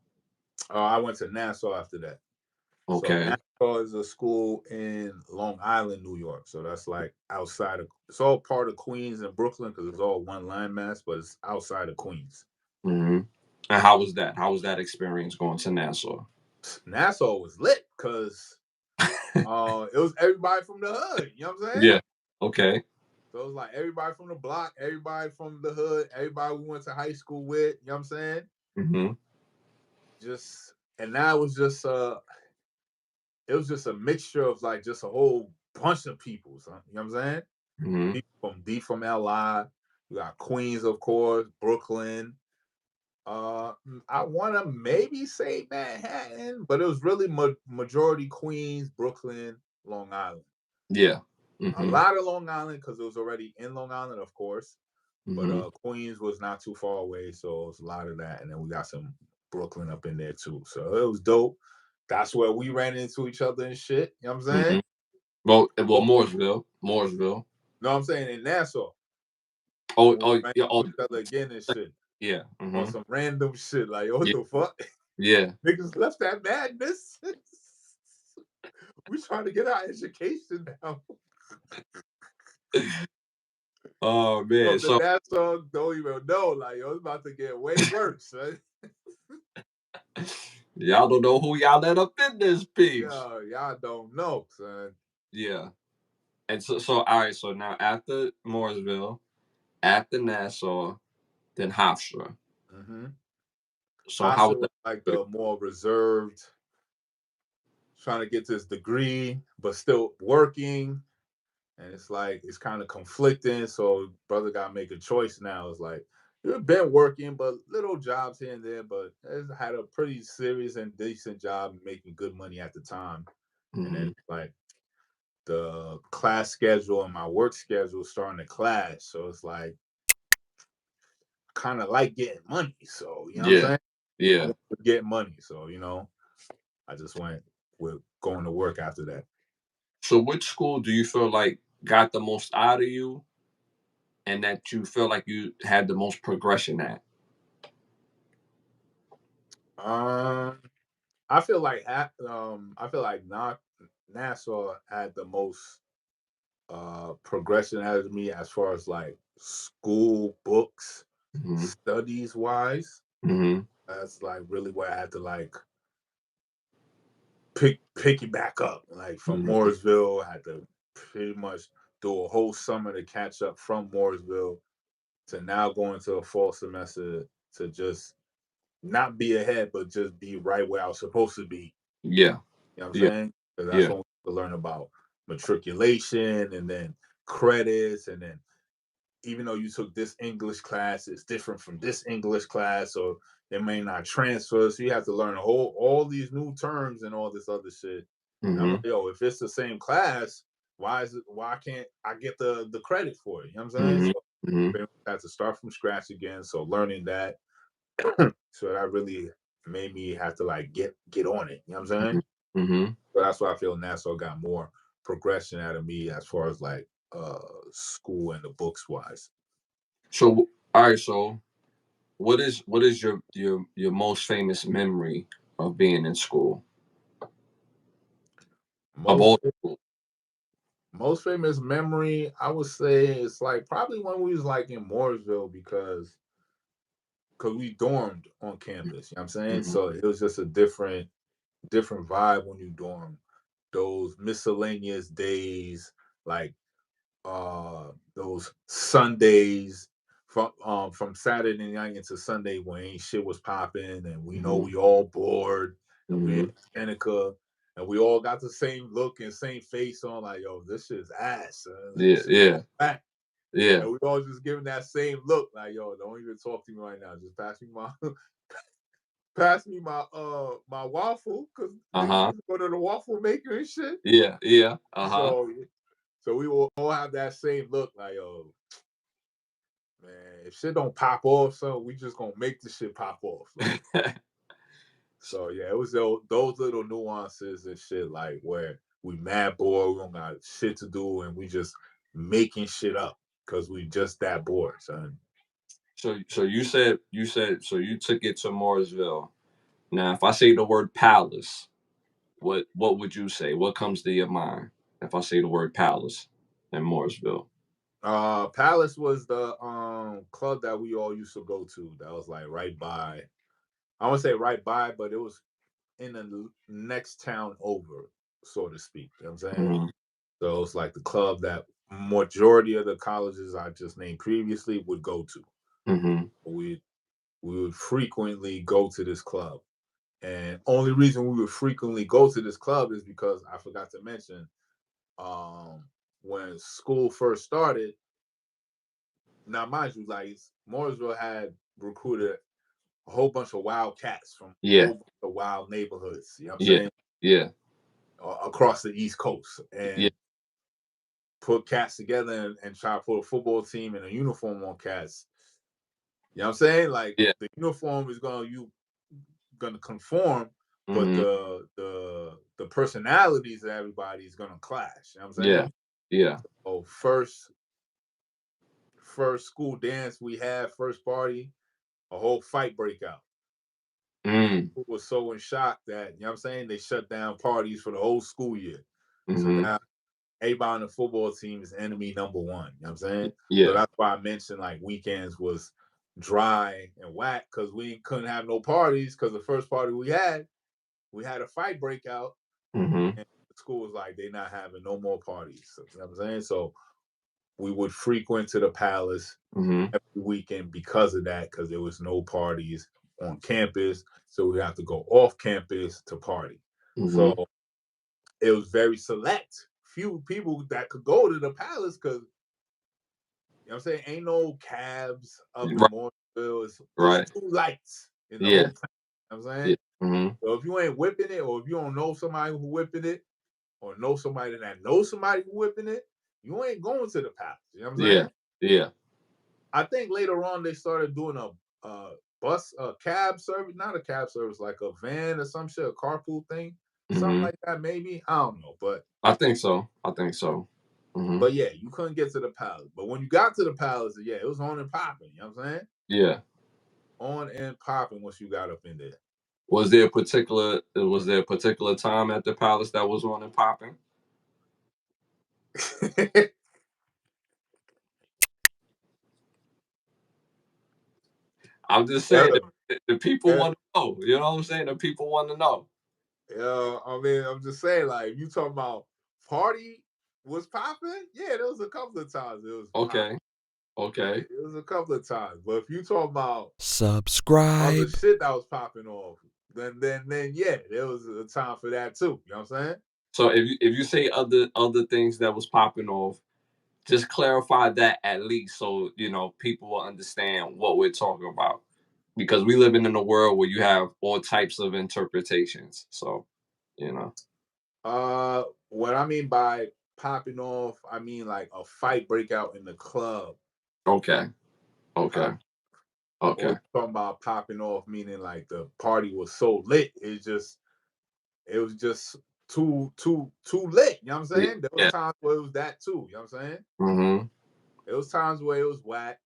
Speaker 2: I went to Nassau after that. So
Speaker 1: Okay.
Speaker 2: Nassau is a school in Long Island, New York. So that's like outside of, it's all part of Queens and Brooklyn because it's all one landmass, but it's outside of Queens.
Speaker 1: Mm-hmm. And how was that? How was that experience going to Nassau?
Speaker 2: Nassau was lit because it was everybody from the hood. You know what I'm saying?
Speaker 1: Yeah. Okay.
Speaker 2: So it was like everybody from the block, everybody from the hood, everybody we went to high school with. You know what I'm saying?
Speaker 1: Mm-hmm.
Speaker 2: Just and now it was just a mixture of like just a whole bunch of people. So, you know what I'm saying?
Speaker 1: Mm-hmm.
Speaker 2: D from LI. We got Queens, of course, Brooklyn. I want to maybe say Manhattan, but it was really majority Queens, Brooklyn, Long Island.
Speaker 1: Yeah.
Speaker 2: A
Speaker 1: Mm-hmm.
Speaker 2: lot of Long Island because it was already in Long Island, of course. But
Speaker 1: Mm-hmm.
Speaker 2: Queens was not too far away, so it was a lot of that. And then we got some Brooklyn up in there too. So it was dope. That's where we ran into each other and shit. You know what I'm
Speaker 1: Mm-hmm.
Speaker 2: saying?
Speaker 1: Well, Mooresville. Mooresville.
Speaker 2: No, I'm saying in Nassau.
Speaker 1: Oh,
Speaker 2: When we
Speaker 1: oh,
Speaker 2: ran
Speaker 1: yeah. Oh,
Speaker 2: into each other again and shit.
Speaker 1: yeah.
Speaker 2: On
Speaker 1: Mm-hmm.
Speaker 2: some random shit. Like, what
Speaker 1: Yeah.
Speaker 2: the fuck?
Speaker 1: Yeah.
Speaker 2: Niggas left that madness. We trying to get our education now.
Speaker 1: Oh man.
Speaker 2: From the
Speaker 1: So
Speaker 2: Nassau, don't even know. Like, yo, it's about to get way worse, right?
Speaker 1: y'all don't know who y'all let up in this piece.
Speaker 2: Yo, y'all don't know, son.
Speaker 1: Yeah. And so all right. So now after Mooresville, after Nassau, then Hofstra.
Speaker 2: Mm-hmm.
Speaker 1: So how was
Speaker 2: Hofstra was like
Speaker 1: that?
Speaker 2: the more reserved, trying to get this degree, but still working. And it's like, it's kind of conflicting. So, brother got to make a choice now. It's like, you've been working, but little jobs here and there, but it's had a pretty serious and decent job making good money at the time. And then,
Speaker 1: Mm-hmm.
Speaker 2: like, the class schedule and my work schedule starting to clash. So, it's like, kind of like getting money. So, you know what I'm
Speaker 1: Yeah.
Speaker 2: saying? I
Speaker 1: Yeah.
Speaker 2: want to get money. So, I just went with going to work after that.
Speaker 1: So which school do you feel like got the most out of you and that you feel like you had the most progression at?
Speaker 2: Um, I feel like Nassau had the most progression out of me as far as like school books,
Speaker 1: Mm-hmm.
Speaker 2: studies wise.
Speaker 1: Mm-hmm.
Speaker 2: That's like really where I had to like pick it back up. Like from
Speaker 1: Mm-hmm.
Speaker 2: Mooresville, I had to pretty much do a whole summer to catch up from Mooresville to now going to a fall semester to just not be ahead, but just be right where I was supposed to be.
Speaker 1: Yeah.
Speaker 2: You know what I'm
Speaker 1: Yeah.
Speaker 2: saying? Because that's
Speaker 1: Yeah.
Speaker 2: when we learn about matriculation and then credits. And then even though you took this English class, it's different from this English class, or it may not transfer. So you have to learn all these new terms and all this other shit. And I'm
Speaker 1: Mm-hmm.
Speaker 2: like, yo, if it's the same class, why can't I get the credit for it? You know what I'm saying?
Speaker 1: Mm-hmm.
Speaker 2: So
Speaker 1: Mm-hmm.
Speaker 2: I had to start from scratch again. So learning that, so that really made me have to like get on it. You know what I'm saying?
Speaker 1: Mm-hmm.
Speaker 2: So that's why I feel Nassau got more progression out of me as far as like school and the books wise.
Speaker 1: So all right, so what is your most famous memory of being in school? Of
Speaker 2: Most
Speaker 1: all school?
Speaker 2: most famous memory, I would say it's like probably when we was like in Mooresville because we dormed on campus. You know what I'm saying?
Speaker 1: Mm-hmm.
Speaker 2: So it was just a different vibe when you dorm. Those miscellaneous days, like those Sundays from Saturday night into Sunday when ain't shit was popping and we know
Speaker 1: Mm-hmm.
Speaker 2: we all bored and we in
Speaker 1: Mm-hmm.
Speaker 2: Seneca and we all got the same look and same face on like yo this shit's ass like
Speaker 1: Yeah,
Speaker 2: this shit
Speaker 1: yeah,
Speaker 2: back
Speaker 1: yeah.
Speaker 2: and we all just giving that same look like yo don't even talk to me right now just pass me my pass me my my waffle, because niggas
Speaker 1: Uh-huh.
Speaker 2: used to go to the waffle maker and shit.
Speaker 1: Yeah, yeah. Uh-huh.
Speaker 2: So we will all have that same look, like, oh man, if shit don't pop off, so we just gonna make the shit pop off. Like, so yeah, it was those little nuances and shit, like where we mad bored, we don't got shit to do, and we just making shit up because we just that bored, son.
Speaker 1: So you said so you took it to Mooresville. Now, if I say the word palace, what would you say? What comes to your mind if I say the word palace in Mooresville?
Speaker 2: Palace was the club that we all used to go to. That was like right by. I won't say right by, but it was in the next town over, so to speak. You know what I'm saying?
Speaker 1: Mm-hmm.
Speaker 2: So it's like the club that majority of the colleges I just named previously would go to.
Speaker 1: Mm-hmm.
Speaker 2: We would frequently go to this club. And only reason we would frequently go to this club is because I forgot to mention, um, when school first started. Now, mind you, like Mooresville had recruited a whole bunch of wild cats from a
Speaker 1: Yeah,
Speaker 2: whole bunch of wild neighborhoods. You know what I'm
Speaker 1: yeah,
Speaker 2: saying?
Speaker 1: yeah,
Speaker 2: Across the East Coast,
Speaker 1: yeah,
Speaker 2: and put cats together and try to put a football team and a uniform on cats. You know what I'm saying? Like
Speaker 1: yeah.
Speaker 2: the uniform is gonna conform, but
Speaker 1: Mm-hmm.
Speaker 2: the personalities of everybody is gonna clash. You know what I'm
Speaker 1: Yeah,
Speaker 2: saying?
Speaker 1: yeah.
Speaker 2: Oh, first school dance we had, first party, a whole fight break out.
Speaker 1: Mm.
Speaker 2: People was so in shock that, you know what I'm saying, they shut down parties for the whole school year. So
Speaker 1: Mm-hmm.
Speaker 2: now everybody on the football team is enemy number one. You know what I'm saying? So
Speaker 1: Yeah.
Speaker 2: that's why I mentioned like weekends was dry and whack, because we couldn't have no parties, because the first party we had a fight breakout,
Speaker 1: Mm-hmm.
Speaker 2: and the school was like, they're not having no more parties. So, you know what I'm saying? So we would frequent to the Palace
Speaker 1: Mm-hmm.
Speaker 2: every weekend because of that, because there was no parties on campus. So we have to go off campus to party.
Speaker 1: Mm-hmm.
Speaker 2: So it was very select few people that could go to the Palace, because you know what I'm saying, ain't no cabs up in
Speaker 1: Right.
Speaker 2: Mooresville. It's
Speaker 1: Right.
Speaker 2: two lights in the
Speaker 1: Yeah.
Speaker 2: whole town. You know what I'm saying?
Speaker 1: Yeah. Mm-hmm.
Speaker 2: So if you ain't whipping it, or if you don't know somebody who whipping it, or know somebody that knows somebody who whipping it, you ain't going to the Palace. You know what I'm
Speaker 1: Yeah.
Speaker 2: saying?
Speaker 1: Yeah.
Speaker 2: I think later on they started doing a cab service, not a cab service, like a van or some shit, a carpool thing, something
Speaker 1: Mm-hmm.
Speaker 2: like that maybe. I don't know, but
Speaker 1: I think so. I think so. Mm-hmm.
Speaker 2: yeah, you couldn't get to the Palace. But when you got to the Palace, yeah, it was on and popping. You know what I'm saying?
Speaker 1: Yeah.
Speaker 2: On and popping once you got up in
Speaker 1: Was there a particular time at the palace that was on and popping?
Speaker 2: there.
Speaker 1: I'm just
Speaker 2: Yeah,
Speaker 1: saying the people
Speaker 2: yeah,
Speaker 1: want to know. You know what I'm saying? The people want to know.
Speaker 2: yeah. I mean, I'm just saying, like, you talking about party was popping? Yeah, there was a couple of times it was popping.
Speaker 1: Okay. Okay.
Speaker 2: It was a couple of times. But if you talk about other
Speaker 3: Subscribe.
Speaker 2: shit that was popping off, then yeah, there was a time for that too. You know what I'm saying?
Speaker 1: So if you say other things that was popping off, just clarify that at least so people will understand what we're talking about because we living in a world where you have all types of interpretations. So you know.
Speaker 2: What I mean by popping off, I mean like a fight breakout in the club.
Speaker 1: Okay. Okay.
Speaker 2: Pop, or
Speaker 1: Okay.
Speaker 2: you talking about popping off, meaning like the party was so lit, it was just too lit. You know what I'm
Speaker 1: Yeah.
Speaker 2: saying? There was
Speaker 1: Yeah.
Speaker 2: times where it was that too. You know what I'm saying?
Speaker 1: Mm-hmm.
Speaker 2: There was times where it was whack,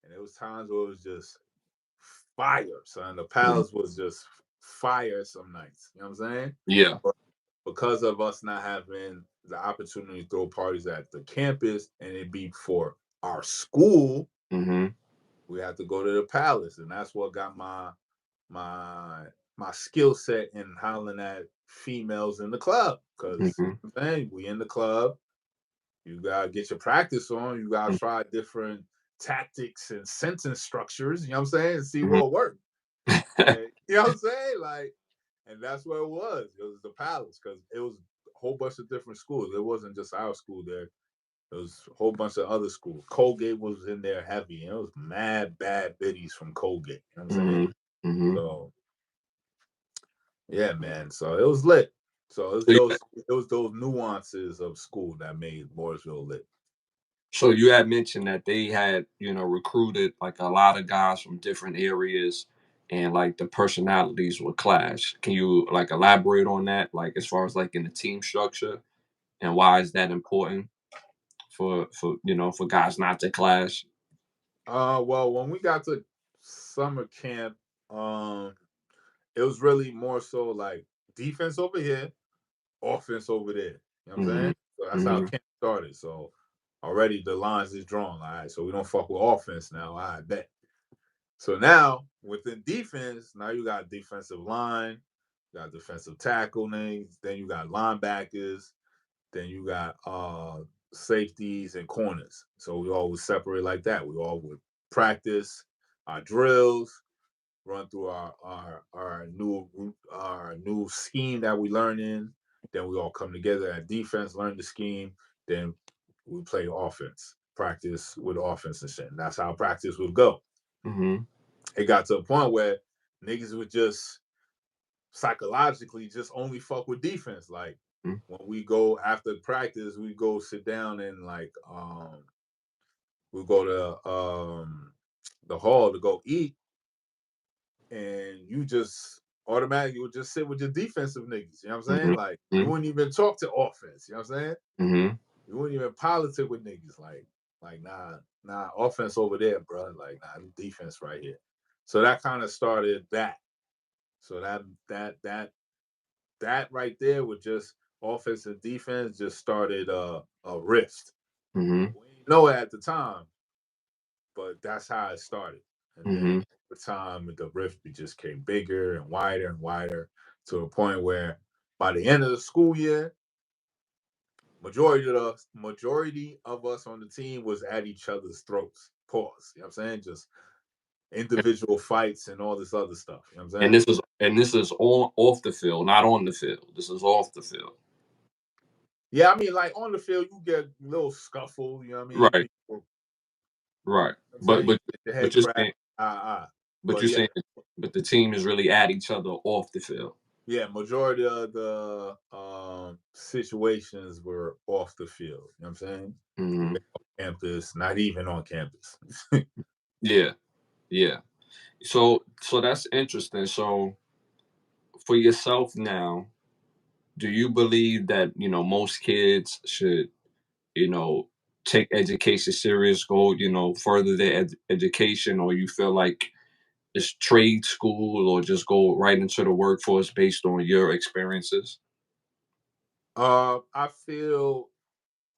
Speaker 2: and there was times where it was just fire, son. The
Speaker 1: Mm-hmm.
Speaker 2: Palace was just fire some nights. You know what I'm saying?
Speaker 1: Yeah.
Speaker 2: But because of us not having the opportunity to throw parties at the campus and it be for our school,
Speaker 1: Mm-hmm.
Speaker 2: we had to go to the Palace, and that's what got my my skill set in hollering at females in the club. Because
Speaker 1: Mm-hmm.
Speaker 2: man, we in the club, you gotta get your practice on. You gotta try different tactics and sentence structures. You know what I'm saying? And see
Speaker 1: Mm-hmm.
Speaker 2: what works. And you know what I'm saying? Like, and that's what it was. It was the Palace, because it was a whole bunch of different schools. It wasn't just our school there. There was a whole bunch of other schools. Colgate was in there heavy, and it was mad bad biddies from Colgate. You know what I'm saying?
Speaker 1: Mm-hmm. Mm-hmm.
Speaker 2: So Yeah, man. So it was lit. So
Speaker 1: So you,
Speaker 2: it was those nuances of school that made Mooresville lit.
Speaker 1: so you had mentioned that they had, recruited like a lot of guys from different areas, and like the personalities would clash. Can you like elaborate on that, like as far as like in the team structure, and why is that important for guys not to clash?
Speaker 2: Well, when we got to summer camp, um, it was really more so like defense over here, offense over there. You know what I'm
Speaker 1: Hmm.
Speaker 2: saying? So that's how
Speaker 1: Hmm.
Speaker 2: camp started. So already the lines is drawn. All right, so we don't fuck with offense now. I bet. So now within defense, now you got defensive line, you got defensive tackle names, then you got linebackers, then you got safeties and corners. So we all would separate like that. We all would practice our drills, run through our new scheme that we learn in. Then we all come together at defense, learn the scheme. Then we play offense, practice with offense and shit. And that's how practice would go.
Speaker 1: Hmm.
Speaker 2: It got to a point where niggas would just psychologically just only fuck with defense. Like when we go after practice, we go sit down and like we go to the hall to go eat, and you just automatically would just sit with your defensive niggas. You know what I'm saying?
Speaker 1: Hmm.
Speaker 2: Like you
Speaker 1: Hmm.
Speaker 2: wouldn't even talk to offense. You know what I'm saying?
Speaker 1: Hmm.
Speaker 2: You wouldn't even politic with niggas. Like nah, offense over there, bro. Like nah, defense right here. So that kind of started that. So that right there with just offense and defense just started a rift.
Speaker 1: Hmm.
Speaker 2: We didn't know it at the time, but that's how it started. And then
Speaker 1: Hmm.
Speaker 2: over time, the rift just came bigger and wider to a point where by the end of the school year, majority of us on the team was at each other's throats. Pause. You know what I'm saying? Just individual fights and all this other stuff. You know what I'm
Speaker 1: And
Speaker 2: saying?
Speaker 1: this is all off the field, not on the field. This is off the field.
Speaker 2: Yeah, I mean, like on the field, you get a little scuffle. You know what I mean?
Speaker 1: Right.
Speaker 2: People, you know
Speaker 1: Right.
Speaker 2: what I'm
Speaker 1: But
Speaker 2: saying, you
Speaker 1: but
Speaker 2: get your
Speaker 1: but
Speaker 2: head
Speaker 1: you're
Speaker 2: cracked.
Speaker 1: saying but
Speaker 2: But
Speaker 1: you're
Speaker 2: yeah,
Speaker 1: saying but the team is really at each other off the field.
Speaker 2: yeah, majority of the situations were off the field. You know what I'm saying?
Speaker 1: Hmm.
Speaker 2: On campus, not even on campus.
Speaker 1: Yeah. Yeah. So that's interesting. So for yourself now, do you believe that, most kids should, you know, take education serious, go, further their education, or you feel like it's trade school or just go right into the workforce based on your experiences?
Speaker 2: I feel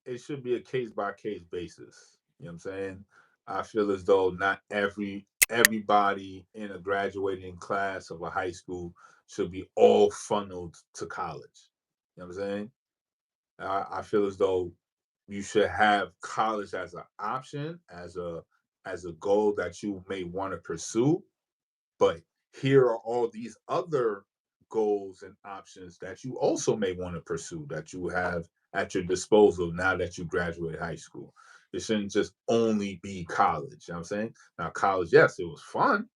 Speaker 2: it should be a case by case basis. You know what I'm saying? I feel as though not everybody in a graduating class of a high school should be all funneled to college. You know what I'm saying? I feel as though you should have college as an option, as a goal that you may want to pursue. But here are all these other goals and options that you also may want to pursue that you have at your disposal now that you graduate high school. It shouldn't just only be college. You know what I'm saying? Now, college, yes, it was fun.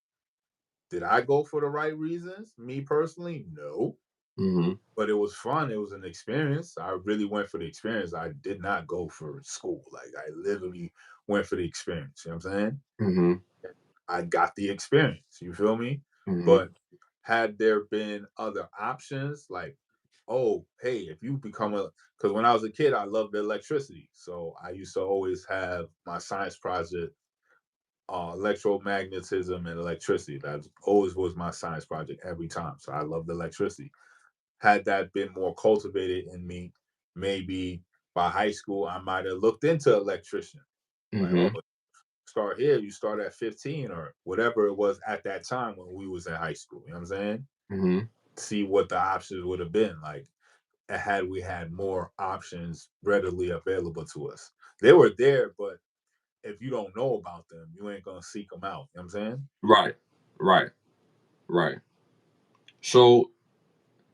Speaker 2: Did I go for the right reasons? Me personally, no.
Speaker 1: Hmm.
Speaker 2: But it was fun. It was an experience. I really went for the experience. I did not go for school. Like I literally went for the experience. You know what I'm saying?
Speaker 1: Hmm.
Speaker 2: I got the experience. You feel me?
Speaker 1: Hmm.
Speaker 2: But had there been other options, like, oh, hey, if you become a, because when I was a kid, I loved electricity. So I used to always have my science project, electromagnetism and electricity. That always was my science project every time. So I loved electricity. Had that been more cultivated in me, maybe by high school, I might have looked into electrician. Like, oh,
Speaker 1: Hmm.
Speaker 2: start here, you start at 15 or whatever it was at that time when we was in high school. You know what I'm saying?
Speaker 1: Hmm.
Speaker 2: See what the options would have been like had we had more options readily available to us. They were there, but if you don't know about them, you ain't gonna seek them out. You know what I'm saying?
Speaker 1: Right. Right. Right. So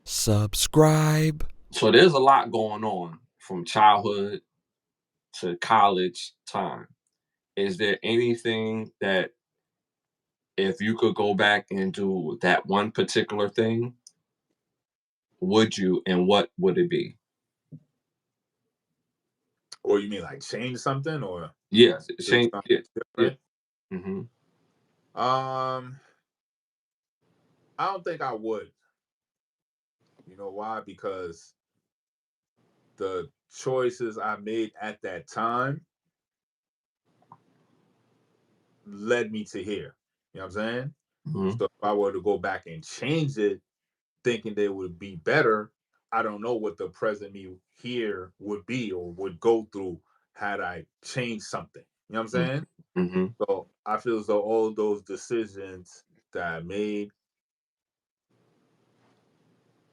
Speaker 3: Subscribe.
Speaker 1: so there's a lot going on from childhood to college time. Is there anything that if you could go back and do that one particular thing, would you, and what would it be?
Speaker 2: Or you mean like change something or
Speaker 1: Yeah,
Speaker 2: do
Speaker 1: change.
Speaker 2: something
Speaker 1: Yeah, yeah.
Speaker 2: different?
Speaker 1: Mhm.
Speaker 2: Um, I don't think I would. You know why? Because the choices I made at that time led me to here. You know what I'm saying?
Speaker 1: Mhm.
Speaker 2: So if I were to go back and change it, thinking they would be better, I don't know what the present me here would be or would go through had I changed something. You know what I'm
Speaker 1: Mhm.
Speaker 2: saying?
Speaker 1: Mhm.
Speaker 2: So I feel as though all those decisions that I made,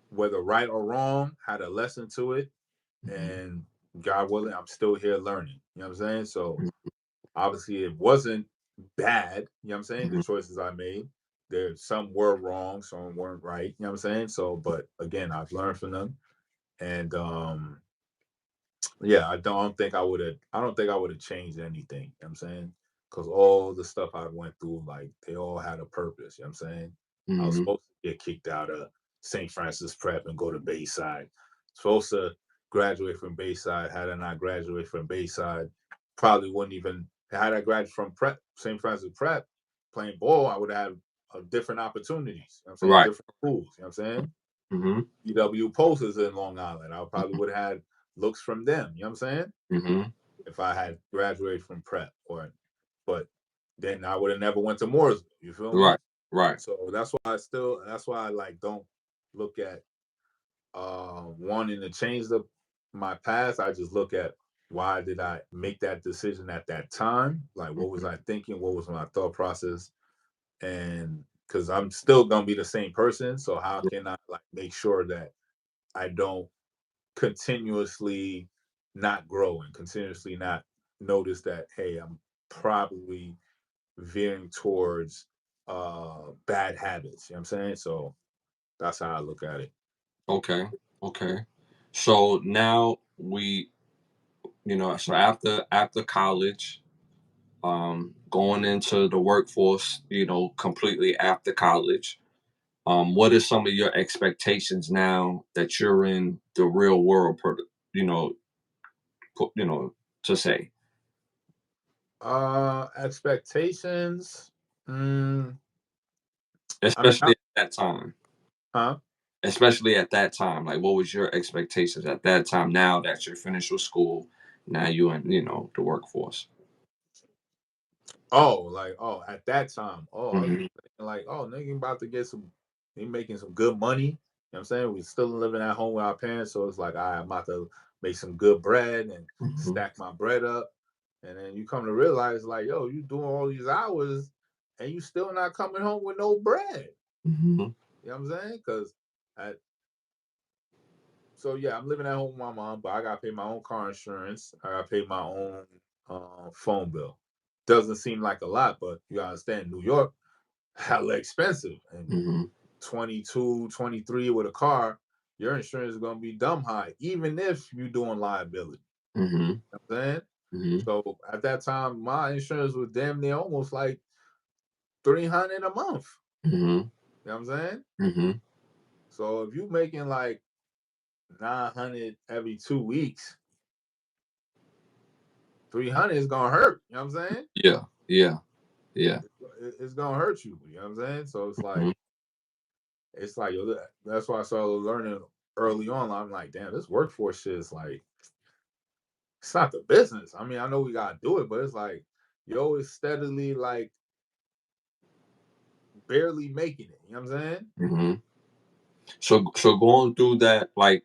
Speaker 2: whether right or wrong, had a lesson to it.
Speaker 1: Mhm.
Speaker 2: And God willing, I'm still here learning. You know what I'm saying? So obviously it wasn't bad. You know what I'm saying? The
Speaker 1: Mhm.
Speaker 2: choices I made. There some were wrong, some weren't right. You know what I'm saying? So, but again, I've learned from them. And yeah, I don't think I would have changed anything. You know what I'm saying? Because all the stuff I went through, like they all had a purpose. You know what I'm saying? I was
Speaker 1: Mhm.
Speaker 2: supposed to get kicked out of St. Francis Prep and go to Bayside. Supposed to graduate from Bayside. Had I not graduated from Bayside, probably wouldn't even had I graduated from Prep, St. Francis Prep, playing ball, I would have different opportunities. You know what I'm saying?
Speaker 1: Right.
Speaker 2: Different schools. You know what I'm saying?
Speaker 1: Mhm.
Speaker 2: EW Posters in Long Island. I probably would have had looks from them. You know what I'm saying?
Speaker 1: Mhm.
Speaker 2: If I had graduated from prep but then I would have never went to Mooresville. You feel me?
Speaker 1: Right. Right.
Speaker 2: So that's why I like don't look at wanting to change my past. I just look at why did I make that decision at that time? Like what was
Speaker 1: Mhm.
Speaker 2: I thinking? What was my thought process? And because I'm still gonna be the same person. So how can I like make sure that I don't continuously not grow and continuously not notice that hey, I'm probably veering towards bad habits. You know what I'm saying? So that's how I look at it.
Speaker 1: Okay. Okay. So now so after college, going into the workforce, completely after college, what are some of your expectations now that you're in the real world, you know, you know, to say,
Speaker 2: Expectations. Mm, I mean,
Speaker 1: especially at that time,
Speaker 2: huh?
Speaker 1: like, what was your expectations at that time? Now that you're finished with school, now you in, the workforce.
Speaker 2: Oh, like at that time. Oh, I was
Speaker 1: Hmm.
Speaker 2: thinking like, oh, nigga about to get some. He making some good money. You know what I'm saying? We still living at home with our parents, so it's like, all right, I'm about to make some good bread and
Speaker 1: Hmm.
Speaker 2: stack my bread up. And then you come to realize, like, yo, you doing all these hours and you still not coming home with no bread.
Speaker 1: Hmm.
Speaker 2: You know what I'm saying? Because so yeah, I'm living at home with my mom, but I gotta pay my own car insurance. I gotta pay my own phone bill. Doesn't seem like a lot, but you gotta understand New York, hella expensive. And
Speaker 1: Hmm.
Speaker 2: 22, 23 with a car, your insurance is gonna be dumb high, even if you're doing liability.
Speaker 1: Hmm.
Speaker 2: You know what I'm saying?
Speaker 1: Hmm.
Speaker 2: So at that time, my insurance was damn near almost like 300 a month.
Speaker 1: Hmm.
Speaker 2: You know what I'm saying?
Speaker 1: Hmm.
Speaker 2: So if you making like 900 every 2 weeks, 300 is gonna hurt. You know what I'm saying?
Speaker 1: Yeah. Yeah. Yeah.
Speaker 2: It's gonna hurt you. You know what I'm saying? So
Speaker 1: Hmm.
Speaker 2: it's like that's why I started learning early on. I'm like, damn, this workforce shit is like it's not the business. I mean, I know we gotta do it, but it's like yo, it's steadily like barely making it. You know what I'm saying?
Speaker 1: Hmm. So going through that, like,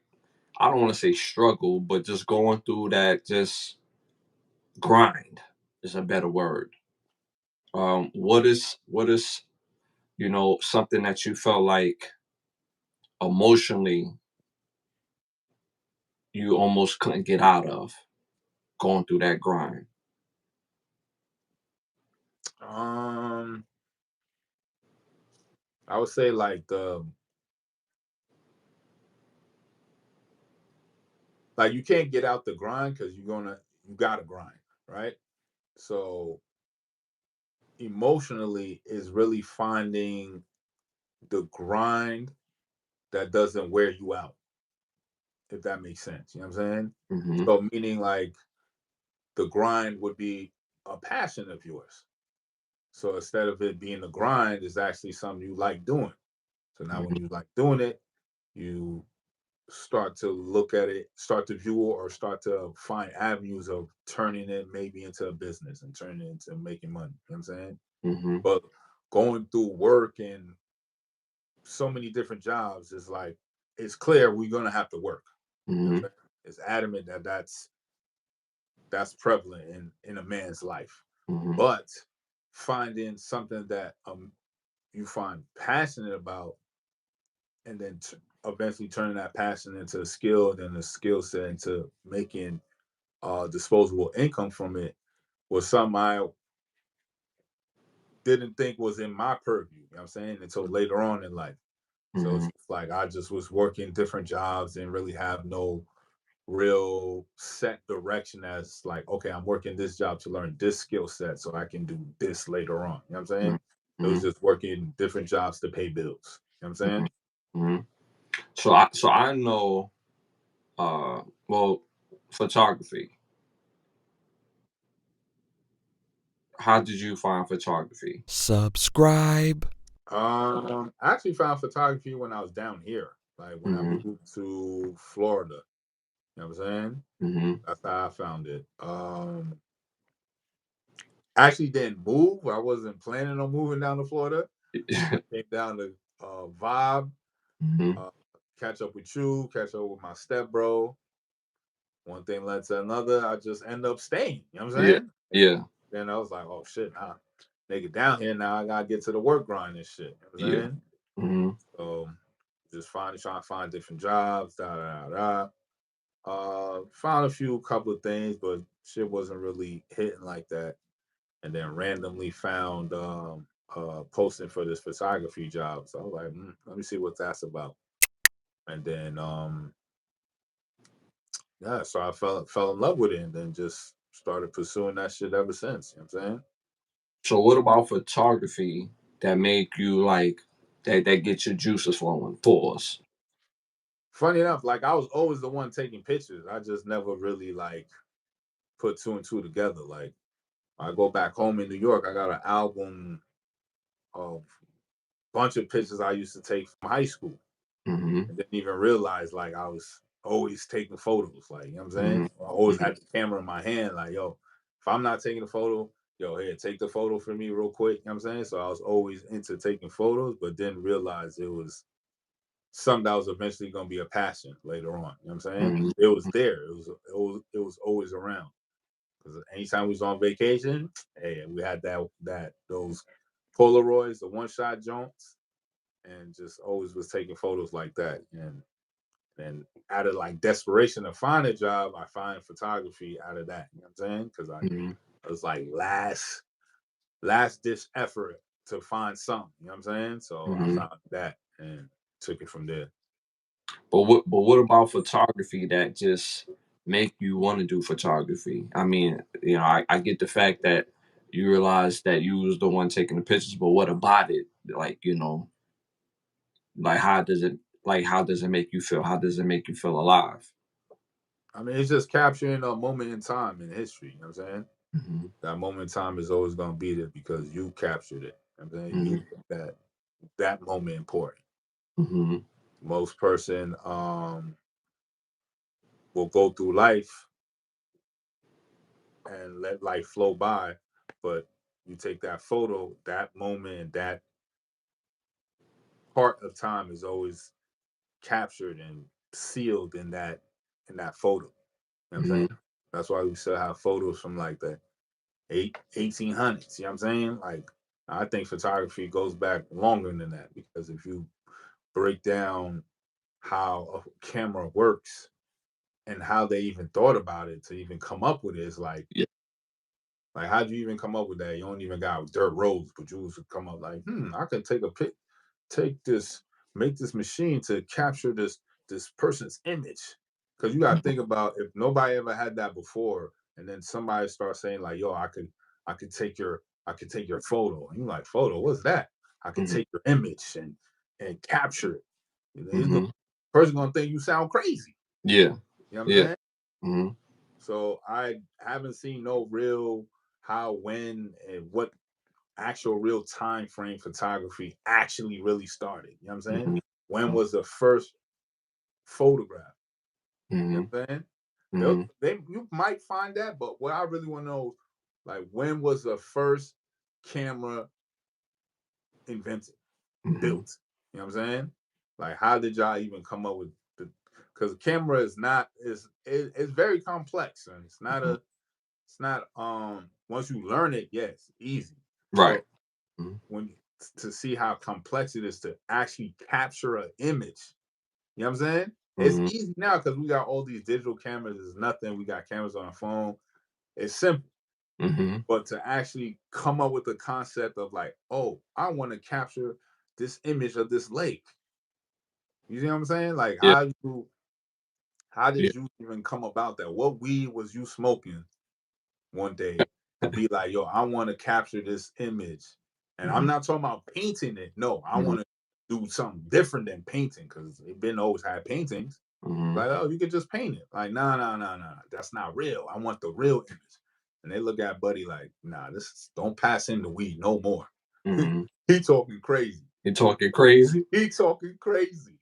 Speaker 1: I don't want to say struggle, but just going through that, just grind is a better word. What is something that you felt like emotionally you almost couldn't get out of going through that grind?
Speaker 2: Um, I would say like the like you can't get out the grind because you gotta grind, right? So emotionally is really finding the grind that doesn't wear you out, if that makes sense. You know what I'm saying?
Speaker 1: Mm-hmm.
Speaker 2: So meaning like the grind would be a passion of yours. So instead of it being a grind, it's actually something you like doing. So now when
Speaker 1: Mm-hmm.
Speaker 2: you like doing it, you start to look at it, start to view or start to find avenues of turning it maybe into a business and turning it into making money. You know what I'm saying?
Speaker 1: Mm-hmm.
Speaker 2: But going through work and so many different jobs is like, it's clear we're gonna have to work. You know what I'm
Speaker 1: Mm-hmm.
Speaker 2: saying? It's adamant that that's prevalent in a man's life.
Speaker 1: Mm-hmm.
Speaker 2: But finding something that you find passionate about, and then eventually turning that passion into a skill, then a skill set into making disposable income from it, was something I didn't think was in my purview. You know what I'm saying? Until later on in life. So
Speaker 1: Mm-hmm.
Speaker 2: it's like I just was working different jobs and really have no real set direction as like, okay, I'm working this job to learn this skill set so I can do this later on. You know what I'm saying? It was
Speaker 1: Mm-hmm.
Speaker 2: just working different jobs to pay bills. You know what I'm saying?
Speaker 1: Mm-hmm. So I know well, photography. How did you find photography?
Speaker 3: Subscribe.
Speaker 2: I actually found photography when I was down here, like when I
Speaker 1: Mm-hmm.
Speaker 2: moved to Florida. You know what I'm saying?
Speaker 1: Mm-hmm.
Speaker 2: That's how I found it. I actually didn't move. I wasn't planning on moving down to Florida. I just came down to vibe,
Speaker 1: Mm-hmm.
Speaker 2: uh, catch up with you, catch up with my step bro. One thing led to another. I just end up staying. You know what I'm
Speaker 1: Yeah.
Speaker 2: saying?
Speaker 1: Yeah.
Speaker 2: Then I was like, oh shit, nah, nigga down here now. I gotta get to the work grind and shit. You know what I'm
Speaker 1: Yeah.
Speaker 2: saying?
Speaker 1: Mm-hmm.
Speaker 2: So just trying to find different jobs, found a few couple of things, but shit wasn't really hitting like that. And then randomly found posting for this photography job. So I was like, let me see what that's about. And then yeah, so I fell in love with it and then just started pursuing that shit ever since. You know what I'm saying?
Speaker 1: So what about photography that make you like that gets your juices flowing? Pause.
Speaker 2: Funny enough, like I was always the one taking pictures. I just never really like put two and two together. Like I go back home in New York, I got an album of bunch of pictures I used to take from high school.
Speaker 1: Mm-hmm.
Speaker 2: I didn't even realize like I was always taking photos. Like, you know what I'm
Speaker 1: Mm-hmm.
Speaker 2: saying? I always
Speaker 1: Mm-hmm.
Speaker 2: had the camera in my hand, like, yo, if I'm not taking a photo, yo, here, take the photo for me real quick. You know what I'm saying? So I was always into taking photos, but didn't realize it was something that was eventually gonna be a passion later on. You know what I'm saying?
Speaker 1: Mm-hmm.
Speaker 2: It was there. It was always around. Because anytime we was on vacation, hey, we had those Polaroids, the one shot joints, and just always was taking photos like that. And out of like desperation to find a job, I find photography out of that. You know what I'm saying? Because
Speaker 1: Mm-hmm.
Speaker 2: I was like last ditch effort to find something. You know what I'm saying? So I
Speaker 1: Mm-hmm.
Speaker 2: found that and took it from there.
Speaker 1: But what about photography that just make you want to do photography? I mean, I get the fact that you realize that you was the one taking the pictures, but what about it? Like, like how does it make you feel? How does it make you feel alive?
Speaker 2: I mean, it's just capturing a moment in time in history. You know what I'm saying?
Speaker 1: Mm-hmm.
Speaker 2: That moment in time is always gonna be there because you captured it. You know what I'm saying? You
Speaker 1: Mm-hmm.
Speaker 2: make that moment important.
Speaker 1: Mm-hmm.
Speaker 2: Most person will go through life and let life flow by, but you take that photo, that moment, that part of time is always captured and sealed in that photo. You know what I'm saying?
Speaker 1: Mm-hmm.
Speaker 2: That's why we still have photos from like the 1800s. You know what I'm saying? Like I think photography goes back longer than that because if you break down how a camera works and how they even thought about it to even come up with it, it's
Speaker 1: Yeah.
Speaker 2: like how'd you even come up with that? You don't even got dirt roads, but you was come up like, I could take a pic, take this, make this machine to capture this person's image. Because you got to think about if nobody ever had that before, and then somebody starts saying like, "Yo, I could take your photo," and you like, "Photo? What's that?" I could
Speaker 1: Mm-hmm.
Speaker 2: take your image and capture it.
Speaker 1: Mm-hmm.
Speaker 2: Person gonna think you sound crazy.
Speaker 1: Yeah.
Speaker 2: You know what I'm
Speaker 1: Yeah.
Speaker 2: saying?
Speaker 1: Mm-hmm.
Speaker 2: So I haven't seen no real how, when, and what actual real time frame photography actually really started. You know what I'm saying?
Speaker 1: Mm-hmm.
Speaker 2: When was the first photograph? You know
Speaker 1: Mm-hmm.
Speaker 2: what I'm saying?
Speaker 1: Mm-hmm.
Speaker 2: You might find that, but what I really want to know, like, when was the first camera invented,
Speaker 1: Mm-hmm.
Speaker 2: built? You know what I'm saying? Like, how did y'all even come up with the? Because the camera is not it's very complex, and it's not once you learn it, yes, it's easy.
Speaker 1: Right.
Speaker 2: But
Speaker 1: Mm-hmm.
Speaker 2: when to see how complex it is to actually capture an image. You know what I'm saying? It's
Speaker 1: Mm-hmm.
Speaker 2: easy now because we got all these digital cameras. It's nothing. We got cameras on our phone. It's simple.
Speaker 1: Mm-hmm.
Speaker 2: But to actually come up with the concept of like, oh, I want to capture this image of this lake. You see what I'm saying? Like,
Speaker 1: Yeah.
Speaker 2: how
Speaker 1: Yeah.
Speaker 2: did you even come about that? What weed was you smoking one day to be like, yo, I want to capture this image? And I'm
Speaker 1: Mm-hmm.
Speaker 2: not talking about painting it. No, I
Speaker 1: Mm-hmm.
Speaker 2: want to do something different than painting because it been always had paintings.
Speaker 1: Mm-hmm.
Speaker 2: Like, oh, you could just paint it. Like, no, no, no, no, that's not real. I want the real image. And they look at Buddy like, nah, don't pass in the weed no more.
Speaker 1: Mm-hmm.
Speaker 2: He talking crazy.
Speaker 1: You're talking crazy.
Speaker 2: He talking crazy.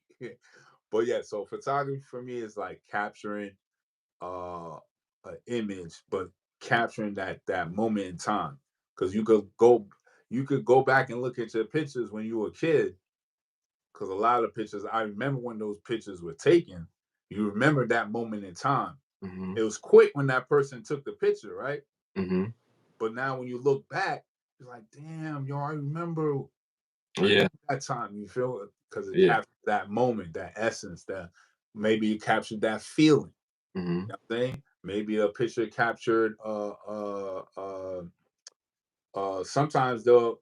Speaker 2: But yeah, so photography for me is like capturing uh an image, but capturing that moment in time. Because you could go back and look at your pictures when you were a kid. Because a lot of pictures, I remember when those pictures were taken. You remember that moment in time.
Speaker 1: Mm-hmm.
Speaker 2: It was quick when that person took the picture, right?
Speaker 1: Mm-hmm.
Speaker 2: But now when you look back, it's like, damn, yo, I
Speaker 1: Yeah.
Speaker 2: remember that time. You feel it because it
Speaker 1: Yeah.
Speaker 2: captured that moment, that essence, that maybe it captured that feeling.
Speaker 1: Mm-hmm.
Speaker 2: You know what I'm saying? Maybe a picture captured sometimes you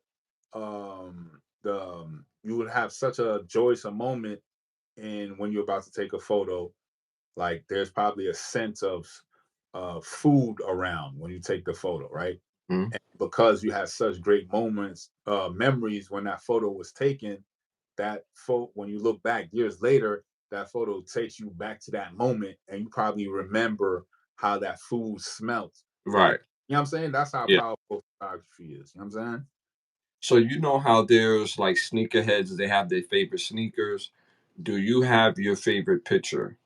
Speaker 2: would have such a joyous a moment in when you're about to take a photo, like there's probably a sense of food around when you take the photo, right?
Speaker 1: Mm-hmm.
Speaker 2: And because you had such great moments, memories when that photo was taken, that when you look back years later, that photo takes you back to that moment, and you probably remember how that food smelt. Or,
Speaker 1: Right.
Speaker 2: you know what I'm saying? That's how
Speaker 1: Yeah.
Speaker 2: powerful photography is. You know what I'm saying?
Speaker 1: So you know how there's like sneakerheads, they have their favorite sneakers. Do you have your favorite picture?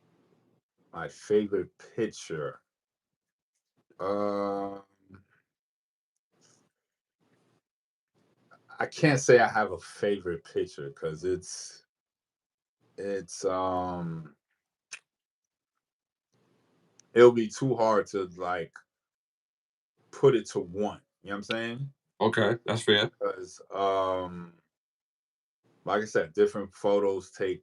Speaker 2: My favorite picture. Uh, I can't say I have a favorite picture because it's it'll be too hard to like put it to one. You know what I'm saying?
Speaker 1: Okay, that's fair.
Speaker 2: Because like I said, different photos take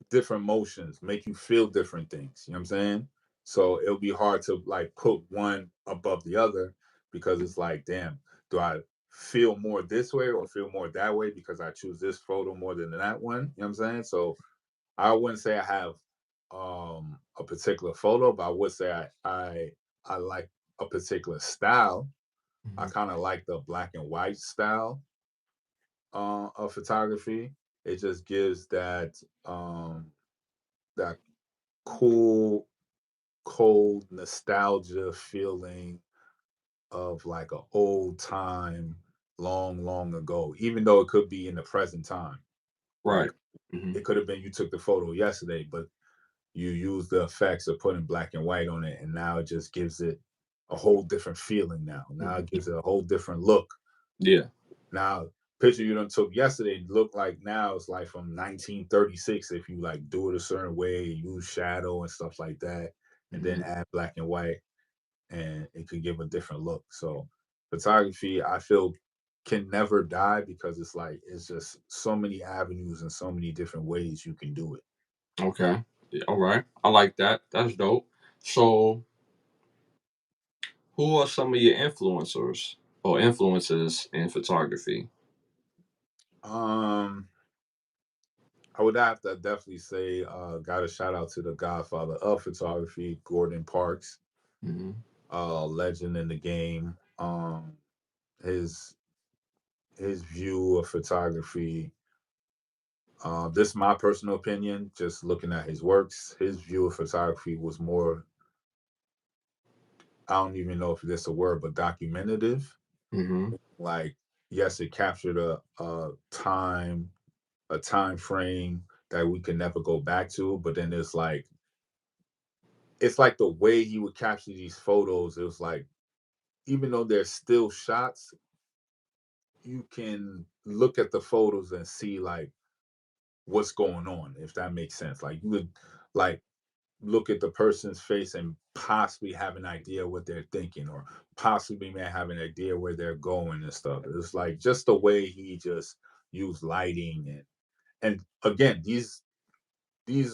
Speaker 2: different motions, make you feel different things. You know what I'm saying? So it'll be hard to like put one above the other because it's like, damn, do I feel more this way or feel more that way because I choose this photo more than that one? You know what I'm saying? So I wouldn't say I have a particular photo, but I would say I like a particular style. I
Speaker 1: Mhm.
Speaker 2: kind of like the black and white style of photography. It just gives that cool, cold nostalgia feeling of like an old time, long, long ago. Even though it could be in the present time,
Speaker 1: Right.
Speaker 2: right?
Speaker 1: Hmm.
Speaker 2: It could have been you took the photo yesterday, but you use the effects of putting black and white on it, and now it just gives it a whole different feeling. Now it
Speaker 1: Hmm.
Speaker 2: gives it a whole different look.
Speaker 1: Yeah.
Speaker 2: Now, picture you done took yesterday look like now it's like from 1936 if you like do it a certain way, use shadow and stuff like that, and then
Speaker 1: Hmm.
Speaker 2: add black and white, and it could give a different look. So photography, I feel, can never die because it's like it's just so many avenues and so many different ways you can do it.
Speaker 1: Okay. Yeah, all right. I like that. That's dope. So, who are some of your influencers or influences in photography?
Speaker 2: Um, I would have to definitely say, got a shout out to the godfather of photography, Gordon Parks,
Speaker 1: Hmm.
Speaker 2: legend in the game. His his view of photography This is my personal opinion. Just looking at his works, his view of photography was more, I don't even know if that's a word, but documentative.
Speaker 1: Mm-hmm.
Speaker 2: Like, yes, it captured a time frame that we can never go back to. But then it's like the way he would capture these photos. It was like, even though they're still shots, you can look at the photos and see like what's going on, if that makes sense. Like you would like look at the person's face and possibly have an idea what they're thinking, or possibly may have an idea where they're going and stuff. It's like just the way he just used lighting, and again, these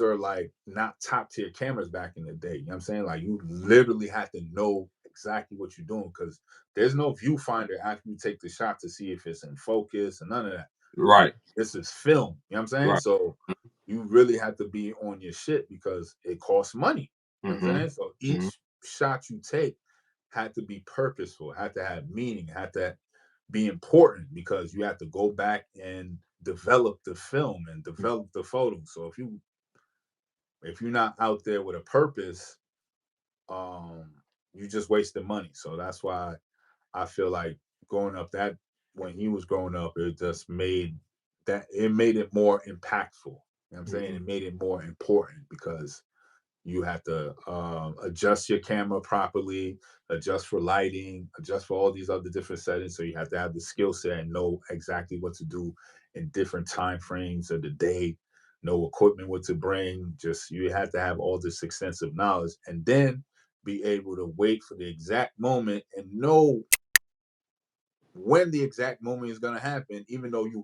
Speaker 2: are like not top tier cameras back in the day. You know what I'm saying? Like you literally have to know exactly what you're doing, because there's no viewfinder after you take the shot to see if it's in focus and none of that.
Speaker 1: Right.
Speaker 2: This is film. You know what I'm saying?
Speaker 1: Right.
Speaker 2: So you really have to be on your shit because it costs money. You know what I'm
Speaker 1: Mm-hmm.
Speaker 2: saying? So
Speaker 1: Mm-hmm.
Speaker 2: each shot you take had to be purposeful, had to have meaning, had to be important, because you have to go back and develop the film and develop the photo. So if you're not out there with a purpose, um, you just wasting money. So that's why I feel like growing up, that when he was growing up, it just made it more impactful. You know what I'm saying?
Speaker 1: Mm-hmm.
Speaker 2: It made it more important because you have to adjust your camera properly, adjust for lighting, adjust for all these other different settings. So you have to have the skill set and know exactly what to do in different time frames of the day, know equipment what to bring. Just you have to have all this extensive knowledge, and then be able to wait for the exact moment and know when the exact moment is going to happen, even though you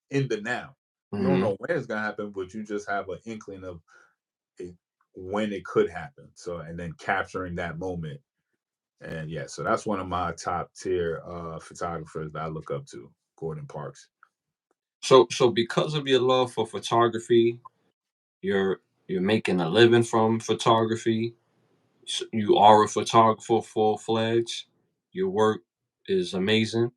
Speaker 2: in the now. You don't
Speaker 1: Mm-hmm.
Speaker 2: know when it's going to happen, but you just have an inkling of it, when it could happen. So, and then capturing that moment. And yeah, so that's one of my top tier photographers that I look up to, Gordon Parks.
Speaker 1: So because of your love for photography, you're you're making a living from photography. You are a photographer full fledged. Your work is amazing,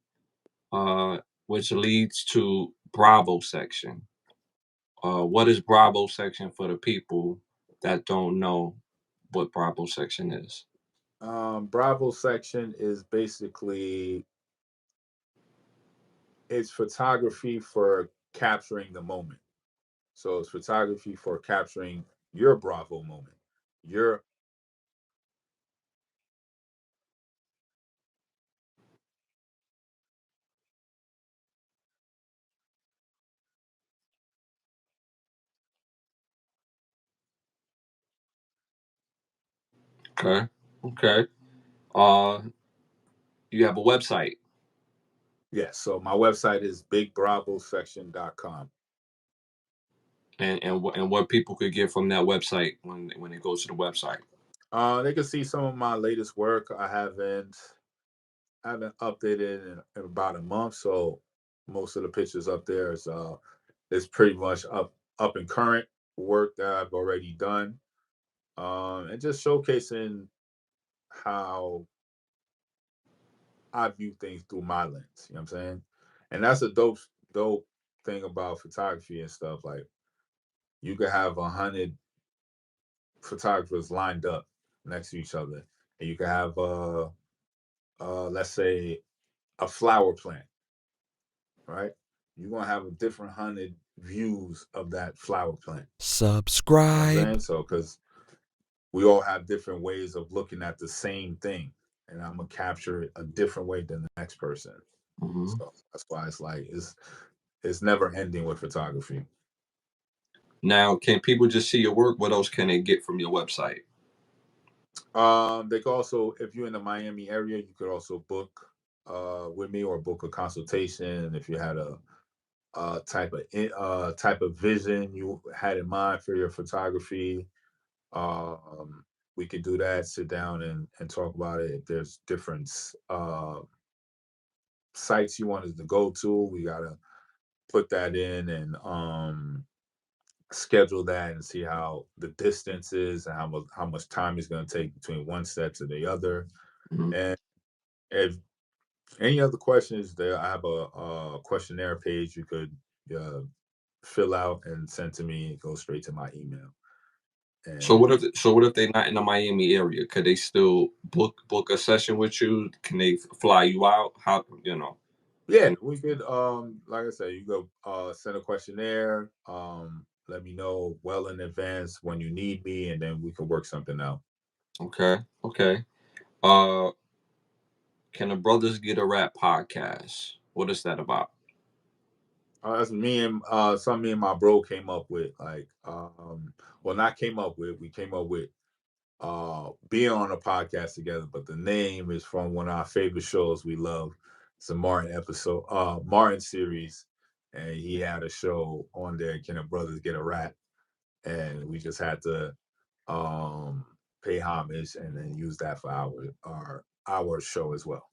Speaker 1: uh, which leads to Bravo section. What is Bravo section for the people that don't know what Bravo section is?
Speaker 2: Bravo section is basically, it's photography for capturing the moment. So it's photography for capturing your Bravo moment. Your
Speaker 1: Okay. Okay. Uh, you have a website,
Speaker 2: Yes. So my website is bigbravosection.com.
Speaker 1: and what people could get from that website when they go to the website.
Speaker 2: They can see some of my latest work. I haven't updated in about a month, so most of the pictures up there is pretty much up and current work that I've already done, and just showcasing how I view things through my lens. You know what I'm saying? And that's a dope thing about photography and stuff. Like you could have 100 photographers lined up next to each other, and you could have let's say a flower plant, right? You're gonna have a different 100 views of that flower plant. You know what I'm
Speaker 3: Subscribe.
Speaker 2: saying? So because we all have different ways of looking at the same thing, and I'm gonna capture it a different way than the next person.
Speaker 1: Hmm.
Speaker 2: So that's why it's like it's never ending with photography.
Speaker 1: Now, can people just see your work? What else can they get from your website?
Speaker 2: They could also, if you're in the Miami area, you could also book with me, or book a consultation if you had a type of vision you had in mind for your photography. Um, we could do that. Sit down and talk about it. If there's different sites you wanted to go to, we gotta put that in and schedule that and see how the distance is and how much time is going to take between one set to the other.
Speaker 1: Hmm.
Speaker 2: And if any other questions, there I have a questionnaire page you could uh, fill out and send to me. It goes straight to my email.
Speaker 1: So
Speaker 2: And
Speaker 1: what if they're not in the Miami area? Could they still book a session with you? Can they fly you out? How
Speaker 2: yeah,
Speaker 1: can
Speaker 2: we could like I said, you go send a questionnaire, let me know well in advance when you need me, and then we can work something out.
Speaker 1: okay. Uh can the Brothers Get a Rap podcast? What is that about?
Speaker 2: That's me and some me and my bro came up with, like, well, not came up with, we came up with being on a podcast together, but the name is from one of our favorite shows we love. It's a Martin episode, Martin series, and he had a show on there, Can the Brothers Get a Rap? And we just had to um pay homage and then use that for our show as well.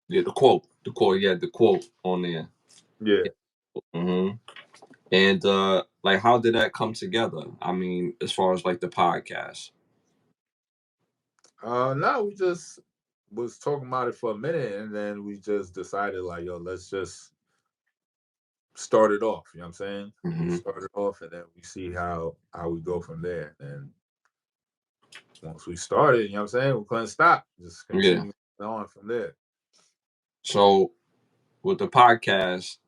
Speaker 1: Yeah, the quote, yeah, the quote on there.
Speaker 2: Yeah.
Speaker 1: Yeah. hmm And like, how did that come together? I mean, as far as like the podcast.
Speaker 2: No, we just was talking about it for a minute, and then we just decided, like, yo, let's just start it off. You know what I'm saying?
Speaker 1: hmm
Speaker 2: Start it off, and then we see how we go from there. And once we started, you know what I'm saying, we couldn't stop. Just
Speaker 1: Yeah.
Speaker 2: continue on from there.
Speaker 1: So with the podcast,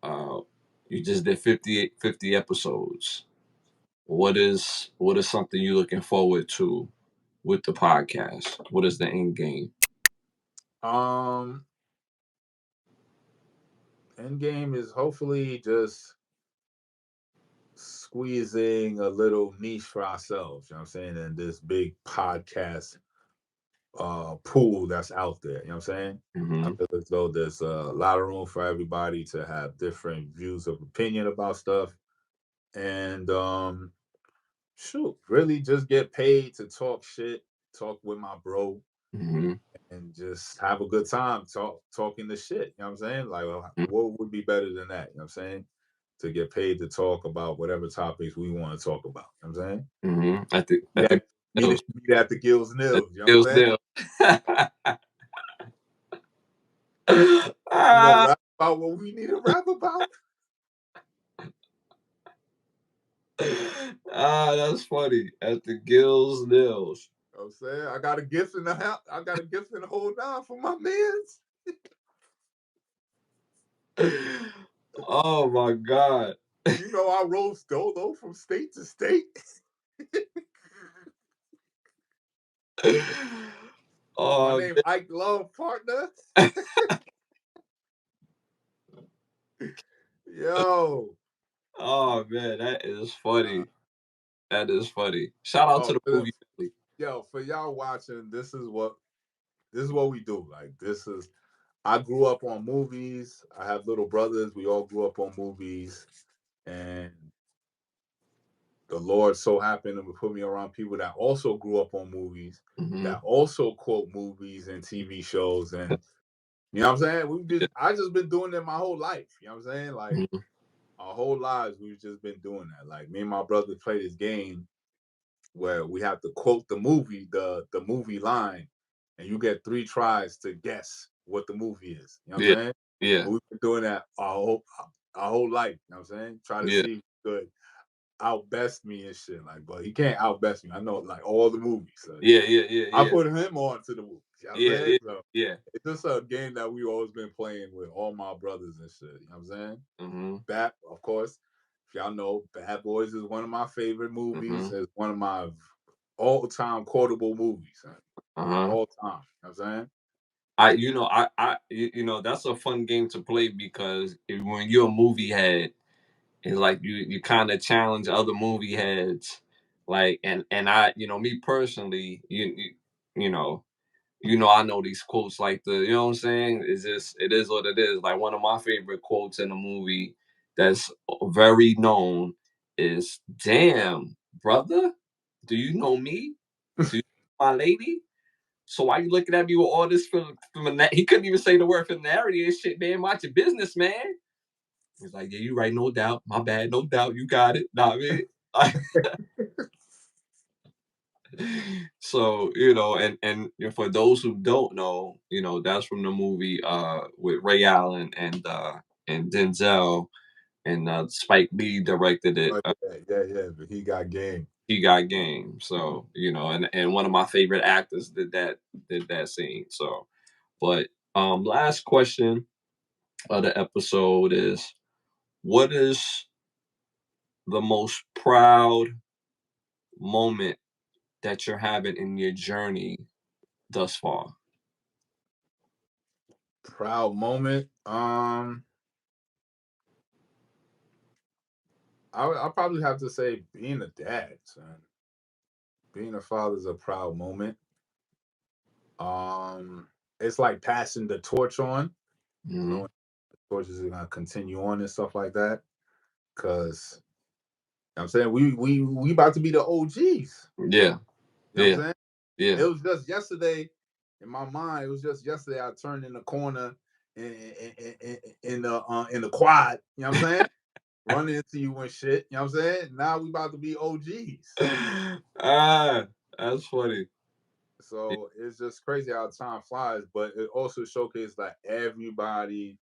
Speaker 1: uh, you just did 50 episodes. What is something you're looking forward to with the podcast? What is the end game?
Speaker 2: Um, end game is hopefully just squeezing a little niche for ourselves, you know what I'm saying, and this big podcast pool that's out there, you know what I'm saying? I
Speaker 1: hmm
Speaker 2: feel as though there's a lot of room for everybody to have different views of opinion about stuff. And shoot, really just get paid to talk shit, talk with my bro,
Speaker 1: hmm
Speaker 2: and just have a good time talking the shit. You know what I'm saying? Like, what would be better than that? You know what I'm saying? To get paid to talk about whatever topics we want to talk about. You know what I'm saying?
Speaker 1: At the
Speaker 2: Meet at the Gills Nils. You know what I'm
Speaker 1: Skills
Speaker 2: saying?
Speaker 1: deal.
Speaker 2: We gonna
Speaker 1: ah,
Speaker 2: rap about what we need to rap about.
Speaker 1: that's funny. At the Gills Nils.
Speaker 2: You know what I'm saying? I got a gift in the house. I got a gift in the whole nine for my mans.
Speaker 1: Oh my god.
Speaker 2: You know I roll solo from state to state. My
Speaker 1: Oh,
Speaker 2: name Ike Love, partner. Yo.
Speaker 1: oh man, that is
Speaker 2: Uh,
Speaker 1: funny. That is funny. Shout out to
Speaker 2: oh,
Speaker 1: the movie family.
Speaker 2: yo, for y'all watching, this is what we do. Like, this is, I grew up on movies. I have little brothers. We all grew up on movies, and the Lord so happened to put me around people that also grew up on movies,
Speaker 1: hmm
Speaker 2: that also quote movies and TV shows, and you know what I'm saying. I just been doing it my whole life. You know what I'm saying? Like,
Speaker 1: hmm
Speaker 2: our whole lives, we've just been doing that. Like, me and my brother play this game where we have to quote the movie line, and you get 3 tries to guess what the movie is. You know what
Speaker 1: Yeah,
Speaker 2: I'm saying?
Speaker 1: yeah,
Speaker 2: And we've been doing that our whole life. You know what I'm saying? Try to
Speaker 1: yeah,
Speaker 2: see who could outbest me and shit. Like, but he can't outbest me. I know, like, all the movies. So
Speaker 1: yeah, yeah, yeah,
Speaker 2: I
Speaker 1: yeah,
Speaker 2: put him on to the movies. You know what I'm
Speaker 1: yeah,
Speaker 2: saying?
Speaker 1: yeah,
Speaker 2: So
Speaker 1: yeah.
Speaker 2: it's just a game that we always been playing with all my brothers and shit. You know what I'm saying?
Speaker 1: hmm
Speaker 2: Bat, of course. If y'all know, Bad Boys is one of my favorite movies.
Speaker 1: hmm
Speaker 2: It's one of my all-time quotable movies.
Speaker 1: Uh-huh.
Speaker 2: All time. You know what I'm saying?
Speaker 1: That's a fun game to play because when you're a movie head, it's like you kind of challenge other movie heads, like and me personally, you know, I know these quotes like what I'm saying. It is what it is. Like one of my favorite quotes in a movie that's very known is, "Damn, brother, do you know me? Do you know my lady? So why you looking at me with all this he couldn't even say the word familiarity and shit, man. Mind your business, man." He's like, "Yeah, you right, no doubt. My bad, no doubt. You got it." Nah, I mean, so and for those who don't know, that's from the movie with Ray Allen and Denzel, and Spike Lee directed it.
Speaker 2: Yeah. But he got game.
Speaker 1: He got game. So and one of my favorite actors did that scene. So, but last question of the episode is, what is the most proud moment that you're having in your journey thus far?
Speaker 2: Proud moment. I'll probably have to say being a dad, son. Being a father is a proud moment. It's like passing the torch on.
Speaker 1: Mm-hmm.
Speaker 2: Knowing the torch is gonna continue on and stuff like that. Cause I'm saying we about to be the OGs.
Speaker 1: Yeah.
Speaker 2: You know what I'm saying?
Speaker 1: Yeah.
Speaker 2: It was just yesterday in my mind. It was just yesterday. I turned in the corner in the quad. You know what I'm saying? Running into you and shit. You know what I'm saying? Now we about to be OGs.
Speaker 1: That's funny.
Speaker 2: So it's just crazy how time flies, but it also showcases that everybody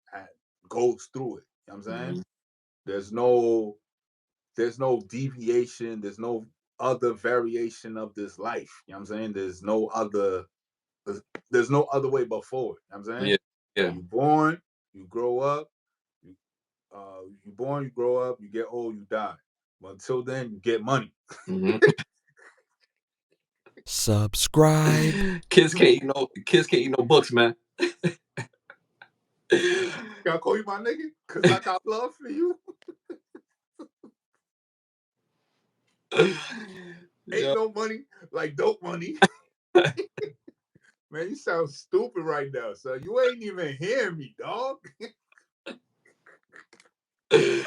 Speaker 2: goes through it. You know what I'm saying?
Speaker 1: Mm-hmm.
Speaker 2: There's no deviation, there's no other variation of this life. You know what I'm saying? There's no other way but forward. You know what I'm saying?
Speaker 1: Yeah. Yeah.
Speaker 2: You born, you grow up, you born, you grow up, you get old, you die. But until then, you get money.
Speaker 1: Mm-hmm.
Speaker 3: Subscribe.
Speaker 1: Kids can't eat no books, man.
Speaker 2: Can I call you my nigga? Cause I got love for you. Ain't no money like dope money. Man, you sound stupid right now, son. You ain't even hearing me, dog. Yo,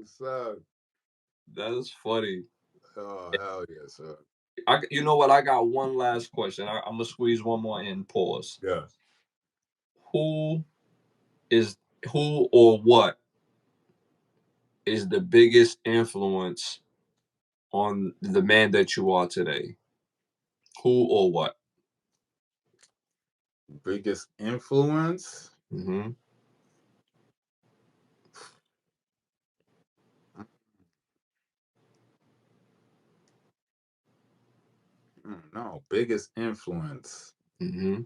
Speaker 2: son.
Speaker 1: That is funny.
Speaker 2: Oh, hell yeah, son.
Speaker 1: You know what? I got one last question. I'm gonna squeeze one more in. Pause.
Speaker 2: Yeah.
Speaker 1: Who is who or what is the biggest influence on the man that you are today? Who or what?
Speaker 2: Biggest influence?
Speaker 1: Mm-hmm.
Speaker 2: No, biggest influence.
Speaker 1: Mm-hmm.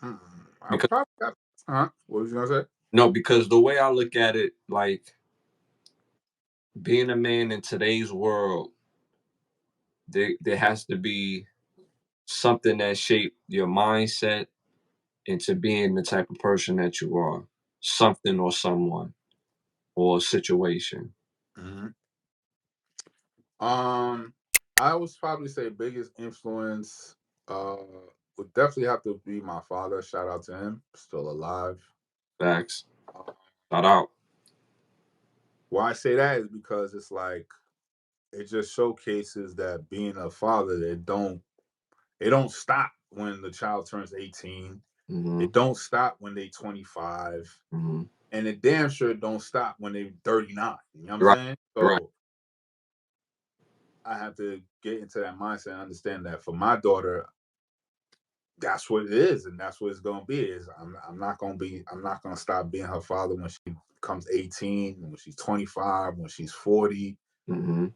Speaker 2: I
Speaker 1: Because
Speaker 2: probably got. Huh? What was you gonna say?
Speaker 1: no, because the way I look at it, like being a man in today's world, there has to be something that shaped your mindset into being the type of person that you are. Something or someone or a situation.
Speaker 2: Mm-hmm. I would probably say biggest influence would definitely have to be my father. Shout out to him, still alive.
Speaker 1: Facts.
Speaker 2: Uh,
Speaker 1: Shout out.
Speaker 2: why I say that is because it's like it just showcases that being a father, it don't stop when the child turns 18.
Speaker 1: Mm-hmm.
Speaker 2: It don't stop when they 25.
Speaker 1: Mm-hmm.
Speaker 2: And it damn sure don't stop when they 39. You know what I'm
Speaker 1: Right.
Speaker 2: saying?
Speaker 1: Right.
Speaker 2: So I have to get into that mindset and understand that for my daughter, that's what it is, and that's what it's gonna be. Is I'm not gonna stop being her father when she becomes 18, when she's 25, when she's 40.
Speaker 1: Mm-hmm.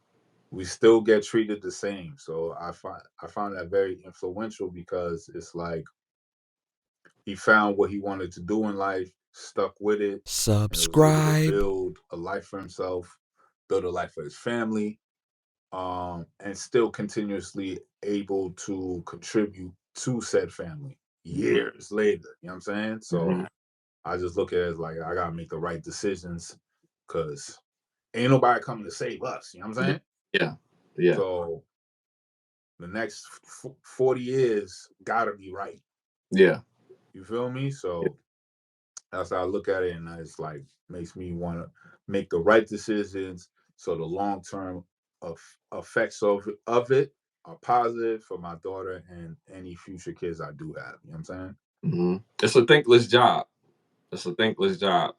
Speaker 2: We still get treated the same. So I find that very influential because it's like he found what he wanted to do in life, stuck with it, and was able to
Speaker 3: Subscribe.
Speaker 2: build a life for himself, build a life for his family, and still continuously able to contribute to said family years later. You know what I'm saying? So
Speaker 1: Mm-hmm.
Speaker 2: I just look at it as like I gotta make the right decisions because ain't nobody coming to save us. You know what I'm
Speaker 1: Yeah.
Speaker 2: saying?
Speaker 1: Yeah. Yeah.
Speaker 2: So the next 40 years gotta be right.
Speaker 1: Yeah.
Speaker 2: You feel me?
Speaker 1: Yeah.
Speaker 2: So that's how I look at it, and it's like makes me want to make the right decisions so the long term of effects of it are positive for my daughter and any future kids I do have. You know what I'm saying?
Speaker 1: Mm-hmm. It's a thankless job. It's a thankless job.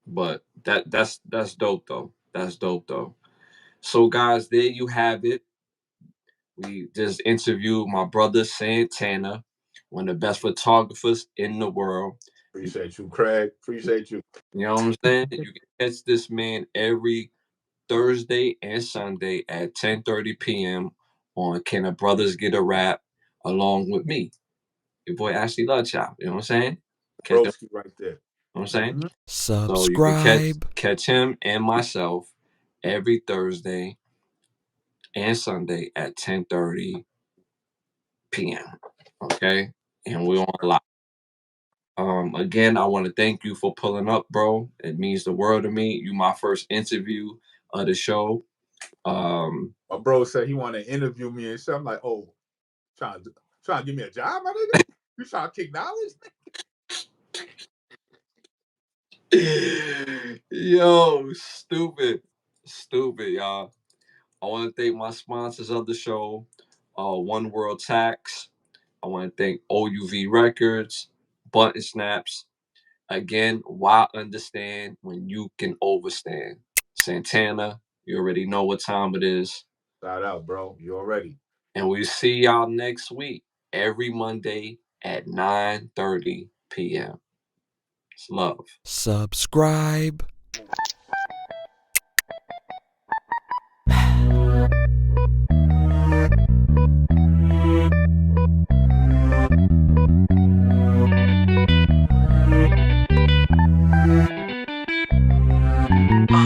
Speaker 1: But that's dope though. That's dope though. So guys, there you have it. We just interviewed my brother Santana, one of the best photographers in the world.
Speaker 2: Appreciate you, Craig. Appreciate you.
Speaker 1: You know what I'm saying? You can catch this man every Thursday and Sunday at 10:30 p.m. on Can the Brothers Get a Rap, along with me, your boy Ashley Lovechild. You know what I'm saying? Catch them.
Speaker 2: Broski right there.
Speaker 1: You know what I'm saying?
Speaker 2: Mm-hmm.
Speaker 1: So you can
Speaker 3: Subscribe.
Speaker 1: catch him and myself every Thursday and Sunday at 10:30 p.m. Okay, and we're on live. Again, I want to thank you for pulling up, bro. It means the world to me. You my first interview of the show.
Speaker 2: My bro said he want to interview me and shit. I'm like, oh, trying to give me a job, my nigga? You trying to kick knowledge?
Speaker 1: Yo, stupid, y'all. I want to thank my sponsors of the show, One World Tax. I want to thank OUV Records, Button Snaps. Again, why understand when you can overstand? Santana, you already know what time it is.
Speaker 2: Shout out, bro. You already.
Speaker 1: And we see y'all next week, every Monday at 9:30 p.m. It's love.
Speaker 3: Subscribe.